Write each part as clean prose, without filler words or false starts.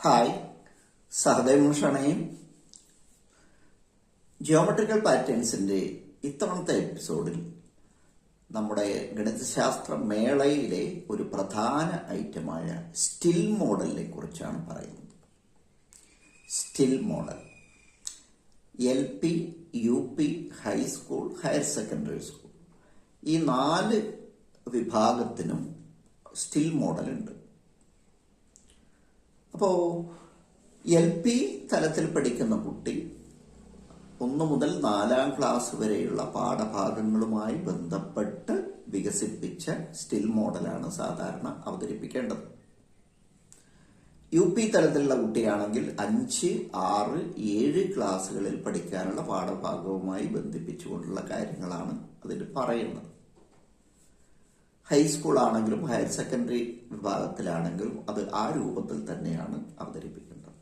Hi, Sahadev മുഷണയും geometrical പാറ്റേൺസിന്റെ ഇത്തവണത്തെ എപ്പിസോഡിൽ നമ്മുടെ ഗണിതശാസ്ത്ര മേളയിലെ ഒരു പ്രധാന ഐറ്റമായ സ്റ്റിൽ മോഡലിനെ കുറിച്ചാണ് പറയുന്നത്. Still model LP, UP, high school, higher secondary school ഈ 4 വിഭാഗത്തിനും സ്റ്റിൽ മോഡൽ ഉണ്ട്. അപ്പോൾ LP തലത്തിൽ പഠിക്കുന്ന കുട്ടി 1 മുതൽ 4-ാം ക്ലാസ് വരെയുള്ള പാഠഭാഗങ്ങളുമായി ബന്ധപ്പെട്ട് വികസിപ്പിച്ച സ്റ്റിൽ മോഡലാണ് സാധാരണ അവതരിപ്പിക്കേണ്ടത്. UP തലത്തിലുള്ള കുട്ടിയാണെങ്കിൽ 5, 6, 7 ക്ലാസ്സുകളിൽ പഠിക്കാനുള്ള പാഠഭാഗവുമായി ബന്ധിപ്പിച്ചുകൊണ്ടുള്ള കാര്യങ്ങളാണ് അതിൽ പറയുന്നത്. ഹൈസ്കൂൾ ആണെങ്കിലും ഹയർ സെക്കൻഡറി വിഭാഗത്തിലാണെങ്കിലും അത് ആ രൂപത്തിൽ തന്നെയാണ് അവതരിപ്പിക്കേണ്ടത്.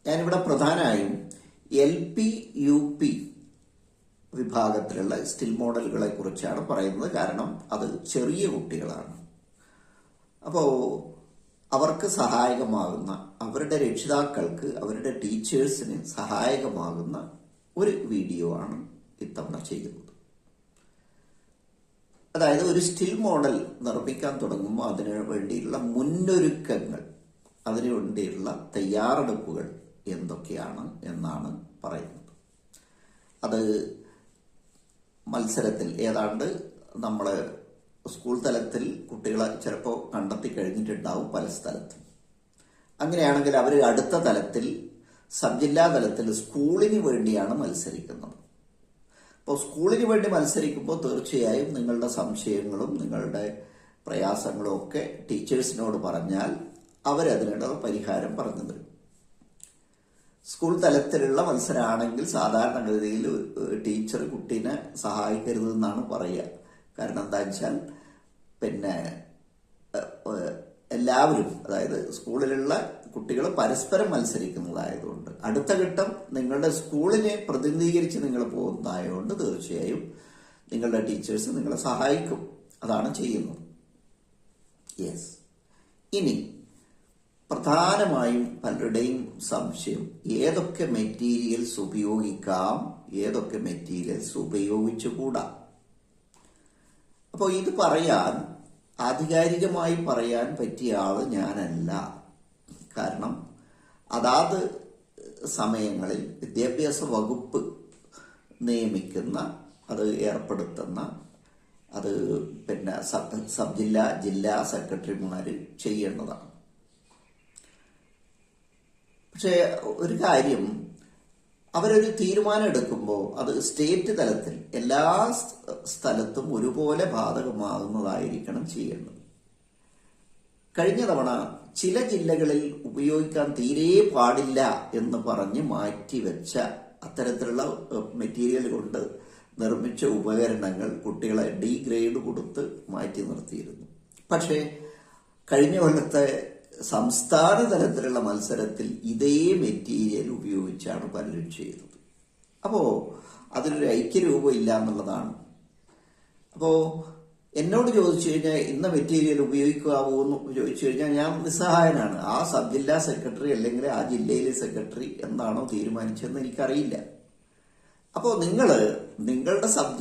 ഞാനിവിടെ പ്രധാനമായും LP, UP വിഭാഗത്തിലുള്ള സ്റ്റിൽ മോഡലുകളെ കുറിച്ചാണ് പറയുന്നത്. കാരണം അത് ചെറിയ കുട്ടികളാണ്. അപ്പോൾ അവർക്ക് സഹായകമാകുന്ന, അവരുടെ രക്ഷിതാക്കൾക്ക്, അവരുടെ ടീച്ചേഴ്സിന് സഹായകമാകുന്ന ഒരു വീഡിയോ ആണ് ഇത്തവണ ചെയ്യുന്നത്. അതായത് ഒരു സ്റ്റിൽ മോഡൽ നിർമ്മിക്കാൻ തുടങ്ങുമ്പോൾ അതിനു വേണ്ടിയുള്ള മുന്നൊരുക്കങ്ങൾ, അതിനു വേണ്ടിയുള്ള തയ്യാറെടുപ്പുകൾ എന്തൊക്കെയാണ് എന്നാണ് പറയുന്നത്. അത് മത്സരത്തിൽ ഏതാണ്ട് നമ്മൾ സ്കൂൾ തലത്തിൽ കുട്ടികളെ ചിലപ്പോൾ കണ്ടെത്തി കഴിഞ്ഞിട്ടുണ്ടാവും പല സ്ഥലത്തും. അങ്ങനെയാണെങ്കിൽ അവർ അടുത്ത തലത്തിൽ, സബ് ജില്ലാ തലത്തിൽ സ്കൂളിന് വേണ്ടിയാണ് മത്സരിക്കുന്നത്. അപ്പോൾ സ്കൂളിന് വേണ്ടി മത്സരിക്കുമ്പോൾ തീർച്ചയായും നിങ്ങളുടെ സംശയങ്ങളും നിങ്ങളുടെ പ്രയാസങ്ങളും ഒക്കെ ടീച്ചേഴ്സിനോട് പറഞ്ഞാൽ അവരതിനുള്ള പരിഹാരം പറഞ്ഞു തരും. സ്കൂൾ തലത്തിലുള്ള മത്സരമാണെങ്കിൽ സാധാരണഗതിയിൽ ടീച്ചർ കുട്ടീനെ സഹായിക്കരുതെന്നാണ് പറയുക. കാരണം എന്താ വെച്ചാൽ എല്ലാവരും, അതായത് സ്കൂളിലുള്ള കുട്ടികൾ പരസ്പരം മത്സരിക്കുന്നതായതുകൊണ്ട്, അടുത്ത ഘട്ടം നിങ്ങളുടെ സ്കൂളിനെ പ്രതിനിധീകരിച്ച് നിങ്ങൾ പോകുന്നതായതുകൊണ്ട് തീർച്ചയായും നിങ്ങളുടെ ടീച്ചേഴ്സ് നിങ്ങളെ സഹായിക്കും. അതാണ് ചെയ്യുന്നത്. യെസ്. ഇനി പ്രധാനമായും പലരുടെയും സംശയം, ഏതൊക്കെ മെറ്റീരിയൽസ് ഉപയോഗിക്കാം, ഏതൊക്കെ മെറ്റീരിയൽസ് ഉപയോഗിച്ചുകൂടാ. അപ്പോൾ ഇത് പറയാൻ, ആധികാരികമായി പറയാൻ പറ്റിയ ആള് ഞാനല്ല. കാരണം അതാത് സമയങ്ങളിൽ വിദ്യാഭ്യാസ വകുപ്പ് നിയമിക്കുന്ന, അത് ഏർപ്പെടുത്തുന്ന, അത് സബ് ജില്ലാ സെക്രട്ടറിമാർ ചെയ്യേണ്ടതാണ്. പക്ഷേ ഒരു കാര്യം, അവരൊരു തീരുമാനം എടുക്കുമ്പോൾ അത് സ്റ്റേറ്റ് തലത്തിൽ എല്ലാ സ്ഥലത്തും ഒരുപോലെ ബാധകമാകുന്നതായിരിക്കണം ചെയ്യേണ്ടത്. കഴിഞ്ഞ തവണ ചില ജില്ലകളിൽ ഉപയോഗിക്കാൻ തീരെ പാടില്ല എന്ന് പറഞ്ഞ് മാറ്റിവെച്ച അത്തരത്തിലുള്ള മെറ്റീരിയൽ കൊണ്ട് നിർമ്മിച്ച ഉപകരണങ്ങൾ കുട്ടികളെ D ഗ്രേഡ് കൊടുത്ത് മാറ്റി നിർത്തിയിരുന്നു. പക്ഷേ കഴിഞ്ഞ കൊല്ലത്തെ സംസ്ഥാന തലത്തിലുള്ള മത്സരത്തിൽ ഇതേ മെറ്റീരിയൽ ഉപയോഗിച്ചാണ് പലരും ചെയ്തത്. അപ്പോൾ അതിലൊരു ഐക്യരൂപം ഇല്ല എന്നുള്ളതാണ്. അപ്പോൾ എന്നോട് ചോദിച്ചു കഴിഞ്ഞാൽ ഇന്ന മെറ്റീരിയൽ ഉപയോഗിക്കാവോ എന്ന് ചോദിച്ചു കഴിഞ്ഞാൽ ഞാൻ നിസ്സഹായനാണ്. ആ സബ് ജില്ലാ സെക്രട്ടറി അല്ലെങ്കിൽ ആ ജില്ലയിലെ സെക്രട്ടറി എന്താണോ തീരുമാനിച്ചതെന്ന് എനിക്കറിയില്ല. അപ്പോൾ നിങ്ങളുടെ സബ്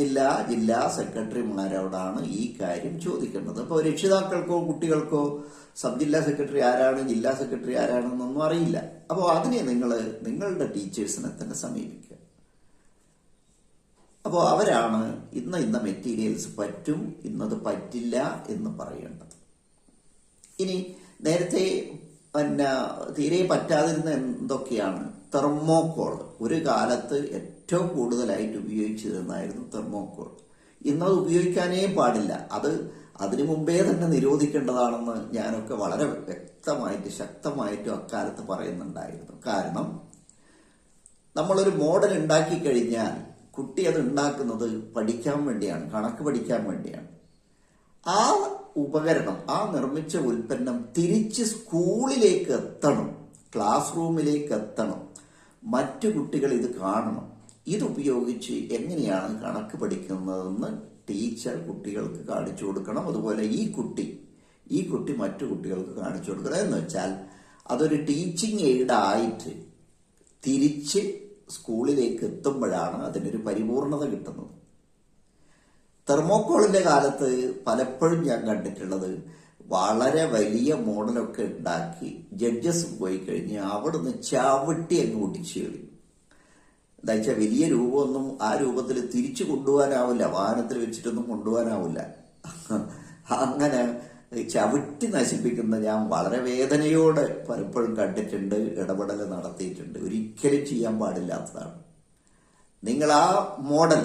ജില്ലാ സെക്രട്ടറിമാരോടാണ് ഈ കാര്യം ചോദിക്കേണ്ടത്. അപ്പോൾ രക്ഷിതാക്കൾക്കോ കുട്ടികൾക്കോ സബ് ജില്ലാ സെക്രട്ടറി ആരാണ്, ജില്ലാ സെക്രട്ടറി ആരാണെന്നൊന്നും അറിയില്ല. അപ്പോൾ അതിനെ നിങ്ങളുടെ ടീച്ചേഴ്സിനെ തന്നെ സമീപിക്കുക. അപ്പോൾ അവരാണ് ഇന്ന മെറ്റീരിയൽസ് പറ്റും, ഇന്നത് പറ്റില്ല എന്ന് പറയേണ്ടത്. ഇനി നേരത്തെ തീരെ പറ്റാതിരുന്ന എന്തൊക്കെയാണ്? തെർമോകോൾ. ഒരു കാലത്ത് ഏറ്റവും കൂടുതലായിട്ട് ഉപയോഗിച്ചിരുന്നായിരുന്നു തെർമോകോൾ. ഇന്നത് ഉപയോഗിക്കാനേ പാടില്ല. അതിനു മുമ്പേ തന്നെ നിരോധിക്കേണ്ടതാണെന്ന് ഞാനൊക്കെ വളരെ വ്യക്തമായിട്ട് ശക്തമായിട്ടും അക്കാലത്ത് പറയുന്നുണ്ടായിരുന്നു. കാരണം നമ്മളൊരു മോഡൽ ഉണ്ടാക്കി കഴിഞ്ഞാൽ കുട്ടി അത് ഉണ്ടാക്കുന്നത് പഠിക്കാൻ വേണ്ടിയാണ്, കണക്ക് പഠിക്കാൻ വേണ്ടിയാണ്. ആ ഉപകരണം, ആ നിർമ്മിച്ച ഉൽപ്പന്നം തിരിച്ച് സ്കൂളിലേക്ക് എത്തണം, ക്ലാസ് റൂമിലേക്ക് എത്തണം, മറ്റു കുട്ടികൾ ഇത് കാണണം. ഇതുപയോഗിച്ച് എങ്ങനെയാണ് കണക്ക് പഠിക്കുന്നതെന്ന് ടീച്ചർ കുട്ടികൾക്ക് കാണിച്ചു കൊടുക്കണം. അതുപോലെ ഈ കുട്ടി ഈ കുട്ടി മറ്റു കുട്ടികൾക്ക് കാണിച്ചു കൊടുക്കണം. എന്ന് വെച്ചാൽ അതൊരു ടീച്ചിങ് എയ്ഡ് ആയിട്ട് തിരിച്ച് സ്കൂളിലേക്ക് എത്തുമ്പോഴാണ് അതിനൊരു പരിപൂർണത കിട്ടുന്നത്. തെർമോക്കോളിന്റെ കാലത്ത് പലപ്പോഴും ഞാൻ കണ്ടിട്ടുള്ളത് വളരെ വലിയ മോഡലൊക്കെ ഉണ്ടാക്കി ജഡ്ജസ് പോയി കഴിഞ്ഞ് അവിടുന്ന് ചവിട്ടി അങ്ങ് ഒടിച്ചു കളി. എന്താ വെച്ചാൽ വലിയ രൂപമൊന്നും ആ രൂപത്തിൽ തിരിച്ചു കൊണ്ടുപോകാനാവില്ല, വാഹനത്തിൽ വെച്ചിട്ടൊന്നും കൊണ്ടുപോകാനാവില്ല. അങ്ങനെ ചവിട്ടി നശിപ്പിക്കുന്ന ഞാൻ വളരെ വേദനയോടെ പലപ്പോഴും കണ്ടിട്ടുണ്ട്, ഇടപെടൽ നടത്തിയിട്ടുണ്ട്. ഒരിക്കലും ചെയ്യാൻ പാടില്ലാത്തതാണ്. നിങ്ങൾ ആ മോഡൽ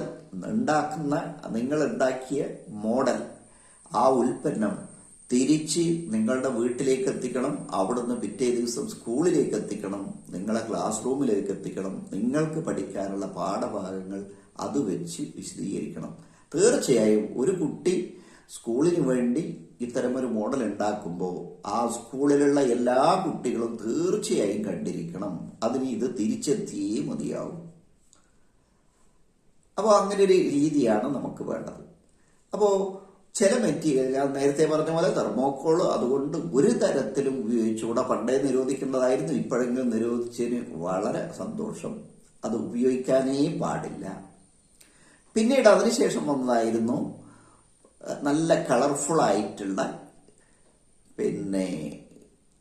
നിങ്ങൾ ഉണ്ടാക്കിയ മോഡൽ, ആ ഉൽപ്പന്നം തിരിച്ച് നിങ്ങളുടെ വീട്ടിലേക്ക് എത്തിക്കണം, അവിടുന്ന് പിറ്റേ ദിവസം സ്കൂളിലേക്ക് എത്തിക്കണം, നിങ്ങളെ ക്ലാസ് റൂമിലേക്ക് എത്തിക്കണം, നിങ്ങൾക്ക് പഠിക്കാനുള്ള പാഠഭാഗങ്ങൾ അത് വെച്ച് വിശദീകരിക്കണം. തീർച്ചയായും ഒരു കുട്ടി സ്കൂളിന് വേണ്ടി ഇത്തരമൊരു മോഡൽ ഉണ്ടാക്കുമ്പോൾ ആ സ്കൂളിലുള്ള എല്ലാ കുട്ടികളും തീർച്ചയായും കണ്ടിരിക്കണം. അതിന് ഇത് തിരിച്ചെത്തിയേ മതിയാവും. അപ്പോൾ അങ്ങനെ ഒരു രീതിയാണ് നമുക്ക് വേണ്ടത്. അപ്പോൾ ചില മെറ്റീരിയൽ ഞാൻ നേരത്തെ പറഞ്ഞ പോലെ തെർമോക്കോൾ അതുകൊണ്ട് ഒരു തരത്തിലും ഉപയോഗിച്ചുകൂടാ. പണ്ടേ നിരോധിക്കേണ്ടതായിരുന്നു, ഇപ്പോഴെങ്കിലും നിരോധിച്ചതിന് വളരെ സന്തോഷം. അത് ഉപയോഗിക്കാനേ പാടില്ല. പിന്നീട് അതിനുശേഷം വന്നതായിരുന്നു നല്ല കളർഫുൾ ആയിട്ടുള്ള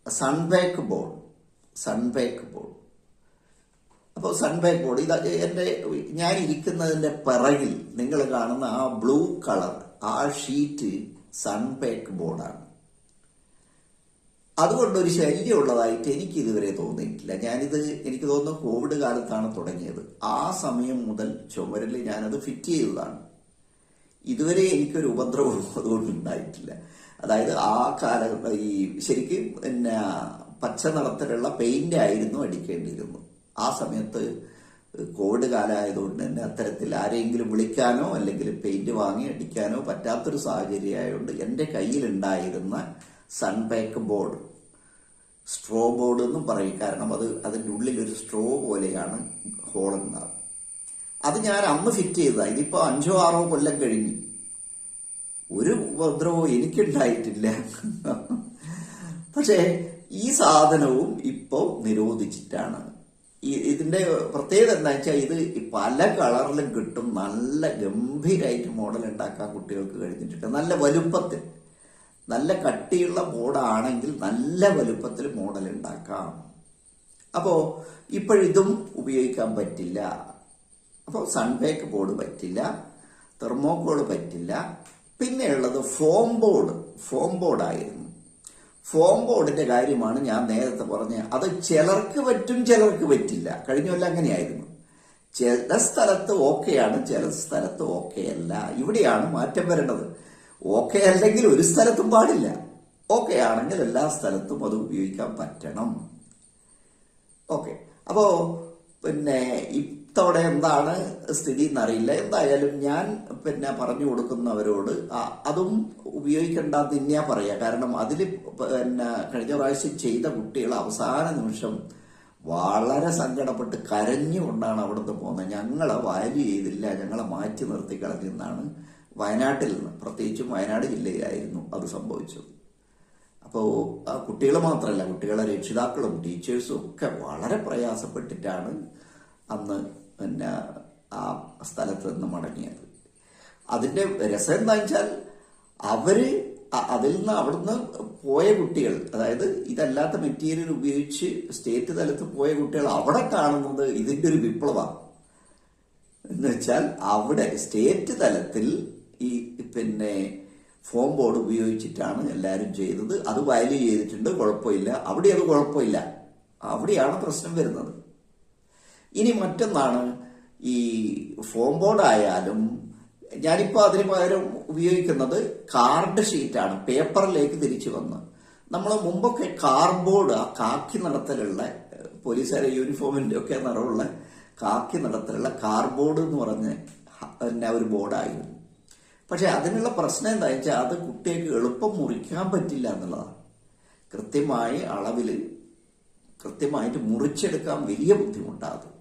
സൺബേക്ക് ബോർഡ്. അപ്പോൾ സൺബേക്ക് ബോർഡ് ഞാൻ ഇരിക്കുന്നതിന്റെ പിറകിൽ നിങ്ങൾ കാണുന്ന ആ ബ്ലൂ കളർ ആ ഷീറ്റ് സൺബേക്ക് ബോർഡാണ്. അതുകൊണ്ടൊരു ശല്യമുള്ളതായിട്ട് എനിക്ക് ഇതുവരെ തോന്നിയിട്ടില്ല. എനിക്ക് തോന്നുന്നു കോവിഡ് കാലത്താണ് തുടങ്ങിയത്. ആ സമയം മുതൽ ചുമരിൽ ഞാനത് ഫിറ്റ് ചെയ്തതാണ്. ഇതുവരെ എനിക്കൊരു ഉപദ്രവം അതുകൊണ്ട് ഉണ്ടായിട്ടില്ല. അതായത് ആ ശരിക്കും പച്ച നിറത്തിലുള്ള പെയിന്റ് ആയിരുന്നു അടിക്കേണ്ടിയിരുന്നു. ആ സമയത്ത് കോവിഡ് കാലമായതുകൊണ്ട് തന്നെ അത്തരത്തിൽ ആരെങ്കിലും വിളിക്കാനോ അല്ലെങ്കിൽ പെയിന്റ് വാങ്ങി അടിക്കാനോ പറ്റാത്തൊരു സാഹചര്യമായതുകൊണ്ട് എൻ്റെ കയ്യിലുണ്ടായിരുന്ന സൺബേക്ക് ബോർഡ്, സ്ട്രോ ബോർഡ് എന്നും പറയും, കാരണം അതിൻ്റെ ഉള്ളിൽ ഒരു സ്ട്രോ പോലെയാണ് ഹോളുണ്ടാകും. അത് ഞാൻ അന്ന് ഫിറ്റ് ചെയ്തതാണ്. ഇതിപ്പോ 5-6 കൊല്ലം കഴിഞ്ഞു. ഒരു ഉപദ്രവവും എനിക്കുണ്ടായിട്ടില്ല. പക്ഷേ ഈ സാധനവും ഇപ്പോൾ നിരോധിച്ചിട്ടാണ്. ഇതിന്റെ പ്രത്യേകത എന്താ വെച്ചാൽ ഇത് പല കളറിലും കിട്ടും. നല്ല ഗംഭീരമായിട്ട് മോഡൽ ഉണ്ടാക്കാൻ കുട്ടികൾക്ക് കഴിഞ്ഞിട്ടുണ്ട്. നല്ല വലുപ്പത്തിൽ, നല്ല കട്ടിയുള്ള ബോർഡാണെങ്കിൽ നല്ല വലുപ്പത്തിൽ മോഡൽ ഉണ്ടാക്കാം. അപ്പോ ഇപ്പോഴിതും ഉപയോഗിക്കാൻ പറ്റില്ല. അപ്പോൾ സൺബേക്ക് ബോർഡ് പറ്റില്ല, തെർമോക്കോൾ പറ്റില്ല. പിന്നെയുള്ളത് ഫോം ബോർഡായിരുന്നു. ഫോം ബോർഡിന്റെ കാര്യമാണ് ഞാൻ നേരത്തെ പറഞ്ഞത്. അത് ചിലർക്ക് പറ്റും, ചിലർക്ക് പറ്റില്ല. കഴിഞ്ഞ കൊല്ലം അങ്ങനെയായിരുന്നു. ചില സ്ഥലത്ത് ഓക്കെയാണ്, ചില സ്ഥലത്ത് ഓക്കെ അല്ല. ഇവിടെയാണ് മാറ്റം വരേണ്ടത്. ഓക്കെ അല്ലെങ്കിൽ ഒരു സ്ഥലത്തും പാടില്ല, ഓക്കെ ആണെങ്കിൽ എല്ലാ സ്ഥലത്തും അത് ഉപയോഗിക്കാൻ പറ്റണം. ഓക്കെ. അപ്പോ ഇത്തവണ എന്താണ് സ്ഥിതി എന്നറിയില്ല. എന്തായാലും ഞാൻ പറഞ്ഞു കൊടുക്കുന്നവരോട് അതും ഉപയോഗിക്കേണ്ടെന്ന് തന്നെയാ പറയാ. കാരണം അതിൽ കഴിഞ്ഞ പ്രാവശ്യം ചെയ്ത കുട്ടികൾ അവസാന നിമിഷം വളരെ സങ്കടപ്പെട്ട് കരഞ്ഞുകൊണ്ടാണ് അവിടുന്ന് പോകുന്നത്. ഞങ്ങളെ വാല്യൂ ചെയ്തില്ല, ഞങ്ങളെ മാറ്റി നിർത്തി കളഞ്ഞെന്നാണ് വയനാട്ടിൽ നിന്ന്, പ്രത്യേകിച്ചും വയനാട് ജില്ലയിലായിരുന്നു അത് സംഭവിച്ചത്. അപ്പോൾ ആ കുട്ടികൾ മാത്രമല്ല, കുട്ടികളെ രക്ഷിതാക്കളും ടീച്ചേഴ്സും ഒക്കെ വളരെ പ്രയാസപ്പെട്ടിട്ടാണ് അന്ന് ആ സ്ഥലത്ത് നിന്ന് മടങ്ങിയത്. അതിന്റെ രസം എന്താ വെച്ചാൽ അവിടുന്ന് പോയ കുട്ടികൾ, അതായത് ഇതല്ലാത്ത മെറ്റീരിയൽ ഉപയോഗിച്ച് സ്റ്റേറ്റ് തലത്ത് പോയ കുട്ടികൾ അവിടെ കാണുന്നത് ഇതിന്റെ ഒരു വിപ്ലവമാണ്. എന്ന് വെച്ചാൽ അവിടെ സ്റ്റേറ്റ് തലത്തിൽ ഈ ഫോം ബോർഡ് ഉപയോഗിച്ചിട്ടാണ് എല്ലാവരും ചെയ്തത്. അത് വാല്യൂ ചെയ്തിട്ടുണ്ട്, കുഴപ്പമില്ല. അവിടെ അത് കുഴപ്പമില്ല, അവിടെയാണ് പ്രശ്നം വരുന്നത്. ഇനി മറ്റൊന്നാണ്, ഈ ഫോം ബോർഡ് ആയാലും ഞാനിപ്പോൾ അതിന് പകരം ഉപയോഗിക്കുന്നത് കാർഡ് ഷീറ്റാണ്. പേപ്പറിലേക്ക് തിരിച്ചു വന്ന് നമ്മൾ മുമ്പൊക്കെ കാർഡ്ബോർഡ്, ആ കാക്കി നിറത്തിലുള്ള പോലീസുകാരെ യൂണിഫോമിന്റെ ഒക്കെ നിറമുള്ള കാക്കി നിറത്തിലുള്ള കാർഡ്ബോർഡ് എന്ന് പറഞ്ഞ ഒരു ബോർഡായിരുന്നു. പക്ഷെ അതിനുള്ള പ്രശ്നം എന്താ വെച്ചാൽ അത് കുട്ടികൾക്ക് എളുപ്പം മുറിക്കാൻ പറ്റില്ല എന്നുള്ളതാണ്. കൃത്യമായി അളവിൽ കൃത്യമായിട്ട് മുറിച്ചെടുക്കാൻ വലിയ ബുദ്ധിമുട്ടാകും.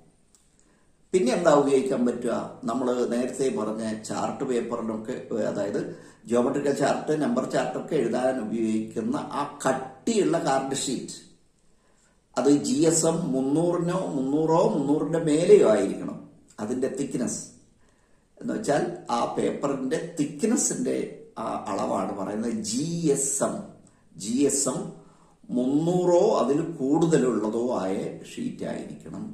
പിന്നെ എന്താ ഉപയോഗിക്കാൻ പറ്റുക? നമ്മൾ നേരത്തെ പറഞ്ഞ ചാർട്ട് പേപ്പറിലൊക്കെ, അതായത് ജിയോമെട്രിക്കൽ ചാർട്ട്, നമ്പർ ചാർട്ടൊക്കെ എഴുതാൻ ഉപയോഗിക്കുന്ന ആ കട്ടിയുള്ള കാർഡ് ഷീറ്റ്, അത് GSM 300-നോ 300-300ന്റെ മേലെയോ ആയിരിക്കണം അതിന്റെ തിക്നെസ്. എന്ന് വെച്ചാൽ ആ പേപ്പറിന്റെ തിക്നെസിന്റെ ആ അളവാണ് പറയുന്നത്. GSM 300-ഓ അതിൽ കൂടുതലുള്ളതോ ആയ ഷീറ്റ് ആയിരിക്കണം.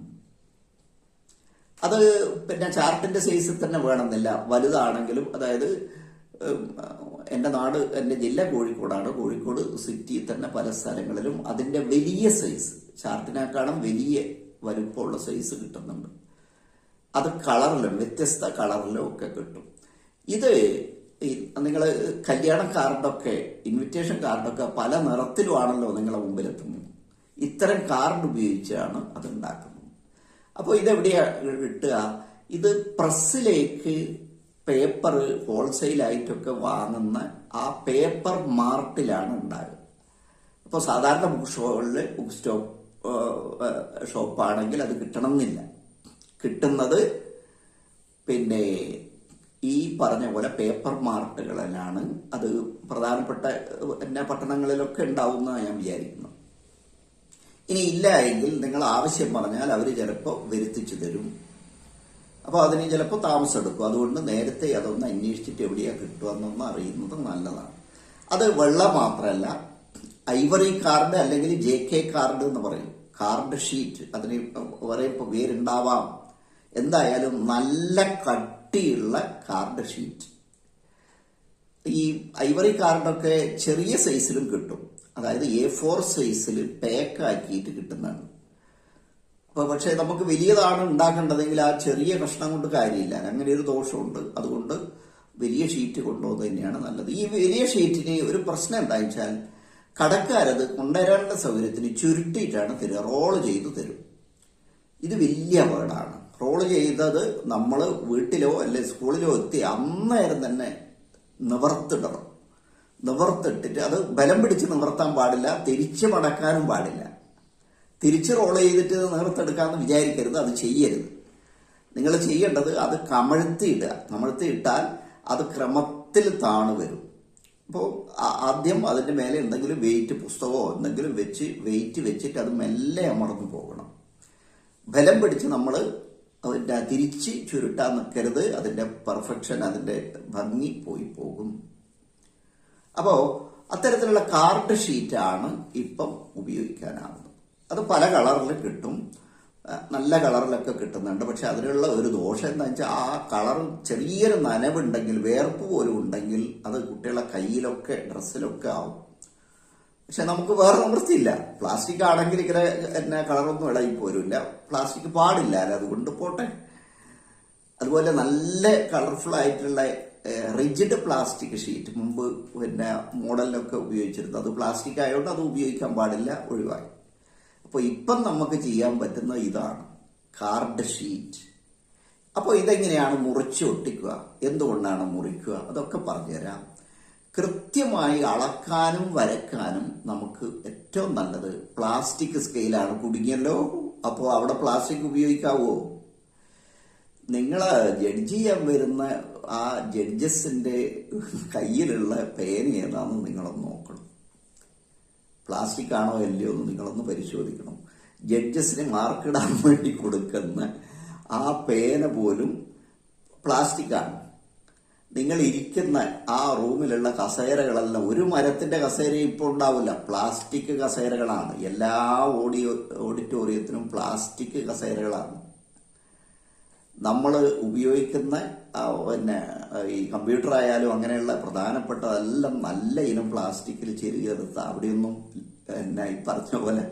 അത് പിന്നെ ചാർട്ടിന്റെ സൈസിൽ തന്നെ വേണമെന്നില്ല, വലുതാണെങ്കിലും. അതായത് എൻ്റെ ജില്ല കോഴിക്കോടാണ്. കോഴിക്കോട് സിറ്റിയിൽ തന്നെ പല സ്ഥലങ്ങളിലും അതിന്റെ വലിയ സൈസ്, ചാർട്ടിനേക്കാളും വലിയ വലുപ്പമുള്ള സൈസ് കിട്ടുന്നുണ്ട്. അത് കളറിലും വ്യത്യസ്ത കളറിലും ഒക്കെ കിട്ടും. ഇത് നിങ്ങൾ കല്യാണ കാർഡൊക്കെ, ഇൻവിറ്റേഷൻ കാർഡൊക്കെ പല നിറത്തിലുമാണല്ലോ നിങ്ങളെ മുമ്പിലെത്തുന്നത്. ഇത്തരം കാർഡ് ഉപയോഗിച്ചാണ് അത് ഉണ്ടാക്കുന്നത്. അപ്പോൾ ഇതെവിടെയാ കിട്ടുക? ഇത് പ്രസ്സിലേക്ക് പേപ്പർ ഹോൾസെയിലായിട്ടൊക്കെ വാങ്ങുന്ന ആ പേപ്പർ മാർട്ടിലാണ് ഉണ്ടാകുക. അപ്പോൾ സാധാരണ ബുക്ക് ഷോപ്പാണെങ്കിൽ അത് കിട്ടണമെന്നില്ല. കിട്ടുന്നത് പിന്നെ ഈ പറഞ്ഞ പോലെ പേപ്പർ മാർട്ടുകളിലാണ്. അത് പ്രധാനപ്പെട്ട എല്ലാ പട്ടണങ്ങളിലൊക്കെ ഉണ്ടാവുന്ന ഞാൻ വിചാരിക്കുന്നു. ഇനി ഇല്ല എങ്കിൽ നിങ്ങൾ ആവശ്യം പറഞ്ഞാൽ അവർ ചിലപ്പോൾ വരുത്തിച്ചു തരും. അപ്പോൾ അതിന് ചിലപ്പോൾ താമസം എടുക്കും. അതുകൊണ്ട് നേരത്തെ അതൊന്ന് അന്വേഷിച്ചിട്ട് എവിടെയാ കിട്ടുമെന്നൊന്ന് അറിയുന്നത് നല്ലതാണ്. അത് വെള്ള മാത്രമല്ല, ഐവറി കാർഡ് അല്ലെങ്കിൽ JK കാർഡ് എന്ന് പറയും, കാർഡ് ഷീറ്റ്, അതിന് പറയുമ്പോൾ പേരുണ്ടാവാം. എന്തായാലും നല്ല കട്ടിയുള്ള കാർഡ് ഷീറ്റ്. ഈ ഐവറി കാർഡൊക്കെ ചെറിയ സൈസിലും കിട്ടും. അതായത് A4 സൈസിൽ പാക്ക് ആക്കിയിട്ട് കിട്ടുന്നതാണ്. അപ്പൊ പക്ഷെ നമുക്ക് വലിയതാണ് ഉണ്ടാക്കേണ്ടതെങ്കിൽ ആ ചെറിയ കഷ്ണം കൊണ്ട് കാര്യമില്ല. അങ്ങനെ ഒരു ദോഷമുണ്ട്. അതുകൊണ്ട് വലിയ ഷീറ്റ് കൊണ്ടുപോകുന്നത് തന്നെയാണ് നല്ലത്. ഈ വലിയ ഷീറ്റിന് ഒരു പ്രശ്നം എന്താണെന്ന് വെച്ചാൽ കടക്കാരത് കൊണ്ടുവരേണ്ട സൗകര്യത്തിന് ചുരുട്ടിയിട്ടാണ് തരിക, റോള് ചെയ്ത് തരും. ഇത് വലിയ അപകടമാണ്. റോള് ചെയ്തത് നമ്മൾ വീട്ടിലോ അല്ലെ സ്കൂളിലോ എത്തി അന്നേരം തന്നെ നിവർത്തിടണം. നിവർത്തിട്ടിട്ട് അത് ബലം പിടിച്ച് നിവർത്താൻ പാടില്ല, തിരിച്ച് മടക്കാനും പാടില്ല. തിരിച്ച് റോൾ ചെയ്തിട്ട് നിർത്തെടുക്കാമെന്ന് വിചാരിക്കരുത്, അത് ചെയ്യരുത്. നിങ്ങൾ ചെയ്യേണ്ടത് അത് കമഴ്ത്തിയിടുക. കമഴ്ത്തിയിട്ടാൽ അത് ക്രമത്തിൽ താണു വരും. അപ്പോൾ ആദ്യം അതിൻ്റെ മേലെ എന്തെങ്കിലും വെയിറ്റ്, പുസ്തകമോ എന്തെങ്കിലും വെച്ച് വെയിറ്റ് വെച്ചിട്ട് അത് മെല്ലെ അമർന്നു പോകണം. ബലം പിടിച്ച് നമ്മൾ അതിൻ്റെ തിരിച്ച് ചുരുട്ടാൻ നിൽക്കരുത്. അതിൻ്റെ പെർഫെക്ഷൻ, അതിൻ്റെ ഭംഗി പോയി പോകും. അപ്പോൾ അത്തരത്തിലുള്ള കാർഡ് ഷീറ്റാണ് ഇപ്പം ഉപയോഗിക്കാനാവുന്നത്. അത് പല കളറിൽ കിട്ടും, നല്ല കളറിലൊക്കെ കിട്ടുന്നുണ്ട്. പക്ഷെ അതിനുള്ള ഒരു ദോഷം എന്താ വെച്ചാൽ ആ കളർ ചെറിയൊരു നനവുണ്ടെങ്കിൽ, വേർപ്പ് പോലും ഉണ്ടെങ്കിൽ അത് കുട്ടികളുടെ കയ്യിലൊക്കെ ഡ്രസ്സിലൊക്കെ ആവും. പക്ഷെ നമുക്ക് വേറെ നിവൃത്തിയില്ല. പ്ലാസ്റ്റിക് ആണെങ്കിൽ ഇങ്ങനെ എന്നെ കളറൊന്നും ഇളകി പോരില്ല. പ്ലാസ്റ്റിക് പാടില്ല, അതുകൊണ്ട് പോട്ടെ. അതുപോലെ നല്ല കളർഫുൾ ആയിട്ടുള്ള റിജിഡ് പ്ലാസ്റ്റിക് ഷീറ്റ് മുമ്പ് പിന്നെ മോഡലിലൊക്കെ ഉപയോഗിച്ചിരുന്നു. അത് പ്ലാസ്റ്റിക് ആയതുകൊണ്ട് അത് ഉപയോഗിക്കാൻ പാടില്ല, ഒഴിവായി. അപ്പോൾ ഇപ്പം നമുക്ക് ചെയ്യാൻ പറ്റുന്ന ഇതാണ് കാർഡ് ഷീറ്റ്. അപ്പോൾ ഇതെങ്ങനെയാണ് മുറിച്ച് ഒട്ടിക്കുക, എന്തുകൊണ്ടാണ് മുറിക്കുക, അതൊക്കെ പറഞ്ഞുതരാം. കൃത്യമായി അളക്കാനും വരക്കാനും നമുക്ക് ഏറ്റവും നല്ലത് പ്ലാസ്റ്റിക് സ്കെയിലാണ്. കുടുങ്ങിയല്ലോ, അപ്പോൾ അവിടെ പ്ലാസ്റ്റിക് ഉപയോഗിക്കാവോ? നിങ്ങള് ജഡ്ജ് ചെയ്യാൻ വരുന്ന ആ ജഡ്ജസിന്റെ കയ്യിലുള്ള പേന ഏതാണെന്ന് നിങ്ങളൊന്ന് നോക്കണം. പ്ലാസ്റ്റിക് ആണോ അല്ലയോ എന്ന് നിങ്ങളൊന്ന് പരിശോധിക്കണം. ജഡ്ജസിന് മാർക്കിടാൻ വേണ്ടി കൊടുക്കുന്ന ആ പേന പോലും പ്ലാസ്റ്റിക് ആണ്. നിങ്ങൾ ഇരിക്കുന്ന ആ റൂമിലുള്ള കസേരകളെല്ലാം ഒരു മരത്തിന്റെ കസേര ഇപ്പോൾ ഉണ്ടാവില്ല, പ്ലാസ്റ്റിക് കസേരകളാണ്. എല്ലാ ഓഡിറ്റോറിയത്തിനും പ്ലാസ്റ്റിക് കസേരകളാണ്. നമ്മൾ ഉപയോഗിക്കുന്ന പിന്നെ ഈ കമ്പ്യൂട്ടർ ആയാലും അങ്ങനെയുള്ള പ്രധാനപ്പെട്ടതെല്ലാം നല്ല ഇനം പ്ലാസ്റ്റിക്കിൽ ചെറിയെടുത്ത് അവിടെയൊന്നും പിന്നെ ഈ പറഞ്ഞ പോലെ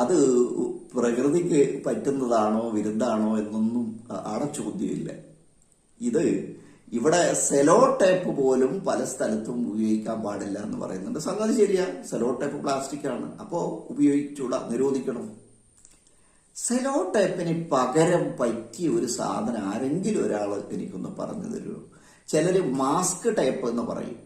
അത് പ്രകൃതിക്ക് പറ്റുന്നതാണോ വിരുദ്ധാണോ എന്നൊന്നും അവിടെ ചോദ്യമില്ല. ഇത് ഇവിടെ സെലോ ടേപ്പ് പോലും പല സ്ഥലത്തും ഉപയോഗിക്കാൻ പാടില്ല എന്ന് പറയുന്നുണ്ട്. സംഗതി ശരിയാ, സെലോ ടേപ്പ് പ്ലാസ്റ്റിക് ആണ്, അപ്പോൾ ഉപയോഗിച്ചൂടാ, നിരോധിക്കണം. സെലോ ടേപ്പിന് പകരം പറ്റിയ ഒരു സാധനം ആരെങ്കിലും ഒരാൾ എനിക്കൊന്ന് പറഞ്ഞു തരുമോ? ചിലർ മാസ്ക് ടേപ്പ് എന്ന് പറയും,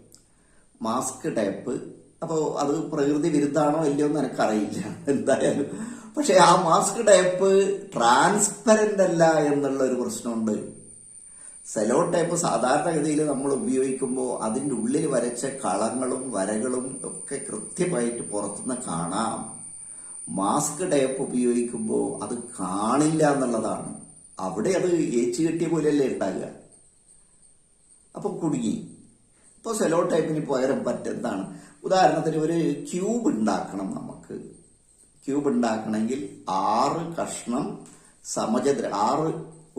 മാസ്ക് ടേപ്പ്. അപ്പോൾ അത് പ്രകൃതി വിരുദ്ധാണോ അല്ലയോ എന്ന് എനിക്കറിയില്ല എന്തായാലും. പക്ഷെ ആ മാസ്ക് ടേപ്പ് ട്രാൻസ്പെറന്റ് അല്ല എന്നുള്ള ഒരു പ്രശ്നമുണ്ട്. സെലോ ടേപ്പ് സാധാരണഗതിയിൽ നമ്മൾ ഉപയോഗിക്കുമ്പോൾ അതിൻ്റെ ഉള്ളിൽ വരച്ച കളങ്ങളും വരകളും ഒക്കെ കൃത്യമായിട്ട് പുറത്തുനിന്ന് കാണാം. മാസ്ക് ടേപ്പ് ഉപയോഗിക്കുമ്പോൾ അത് കാണില്ല എന്നുള്ളതാണ്. അവിടെ അത് ഏച്ചു കെട്ടിയ പോലെയല്ലേ ഉണ്ടാകുക. അപ്പം കുടുങ്ങി. ഇപ്പോൾ സെലോ ടേപ്പിന് പകരം പറ്റുന്നതാണ്. ഉദാഹരണത്തിന് ഒരു ക്യൂബ് ഉണ്ടാക്കണം. നമുക്ക് ക്യൂബ് ഉണ്ടാക്കണമെങ്കിൽ 6 കഷ്ണം സമചതുര 6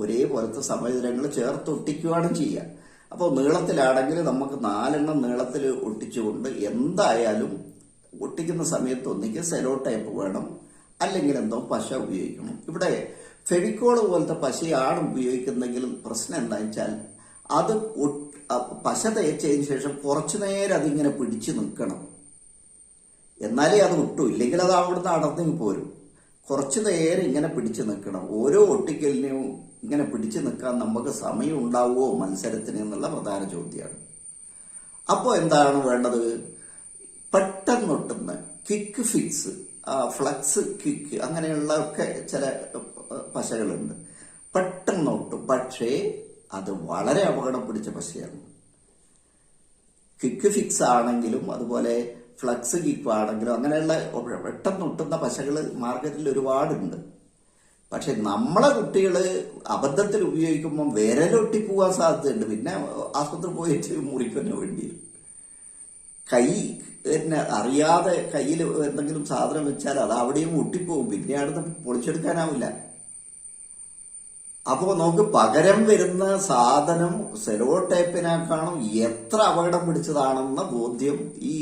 ഒരേപോലത്തെ സമചതുരങ്ങൾ ചേർത്ത് ഒട്ടിക്കുകയാണ് ചെയ്യുക. അപ്പോൾ നീളത്തിലാണെങ്കിൽ നമുക്ക് 4 എണ്ണം നീളത്തിൽ ഒട്ടിച്ചുകൊണ്ട് എന്തായാലും ഒട്ടിക്കുന്ന സമയത്ത് ഒന്നിക്ക് സെലോ ടൈപ്പ് വേണം, അല്ലെങ്കിൽ എന്തോ പശ ഉപയോഗിക്കണം. ഇവിടെ ഫെവിക്കോൾ പോലത്തെ പശയാണ് ഉപയോഗിക്കുന്നെങ്കിൽ പ്രശ്നം എന്താണെന്ന് വെച്ചാൽ അത് പശ തേച്ചതിന് ശേഷം കുറച്ചു നേരം അതിങ്ങനെ പിടിച്ചു നിൽക്കണം, എന്നാലേ അത് ഒട്ടു. ഇല്ലെങ്കിൽ അത് അവിടുന്ന് അടർന്നു പോരും. കുറച്ചു നേരം ഇങ്ങനെ പിടിച്ചു നിൽക്കണം. ഓരോ ഒട്ടിക്കലിനും ഇങ്ങനെ പിടിച്ചു നിൽക്കാൻ നമുക്ക് സമയം ഉണ്ടാവുമോ മത്സരത്തിന് എന്നുള്ള പ്രധാന ചോദ്യമാണ്. അപ്പോൾ എന്താണ് വേണ്ടത്? പെട്ടെന്നൊട്ടുന്ന ക്വിക്ക് ഫിക്സ്, ഫ്ലക്സ് ക്വിക്ക്, അങ്ങനെയുള്ള ഒക്കെ ചില പശകളുണ്ട്. പെട്ടെന്നൊട്ടും, പക്ഷേ അത് വളരെ അപകടം പിടിച്ച പശയാണ്. ക്വിക്ക് ഫിക്സ് ആണെങ്കിലും അതുപോലെ ഫ്ലക്സ് ക്വിക്ക് ആണെങ്കിലും അങ്ങനെയുള്ള പെട്ടെന്നൊട്ടുന്ന പശകൾ മാർക്കറ്റിൽ ഒരുപാടുണ്ട്. പക്ഷെ നമ്മളെ കുട്ടികൾ അബദ്ധത്തിൽ ഉപയോഗിക്കുമ്പോൾ വിരലൊട്ടി പോകാൻ സാധ്യതയുണ്ട്. പിന്നെ ആസ്പത്രി പോയിട്ട് മുറിക്കുന്നെ വേണ്ടി വരും. കൈ പിന്നെ അറിയാതെ കയ്യിൽ എന്തെങ്കിലും സാധനം വെച്ചാൽ അത് അവിടെയും ഒട്ടിപ്പോവും. പിന്നെ അടുത്ത് പൊളിച്ചെടുക്കാനാവില്ല. അപ്പോൾ നമുക്ക് പകരം വരുന്ന സാധനം സെലോ ടേപ്പിനേക്കാളും എത്ര അപകടം പിടിച്ചതാണെന്ന ബോധ്യം ഈ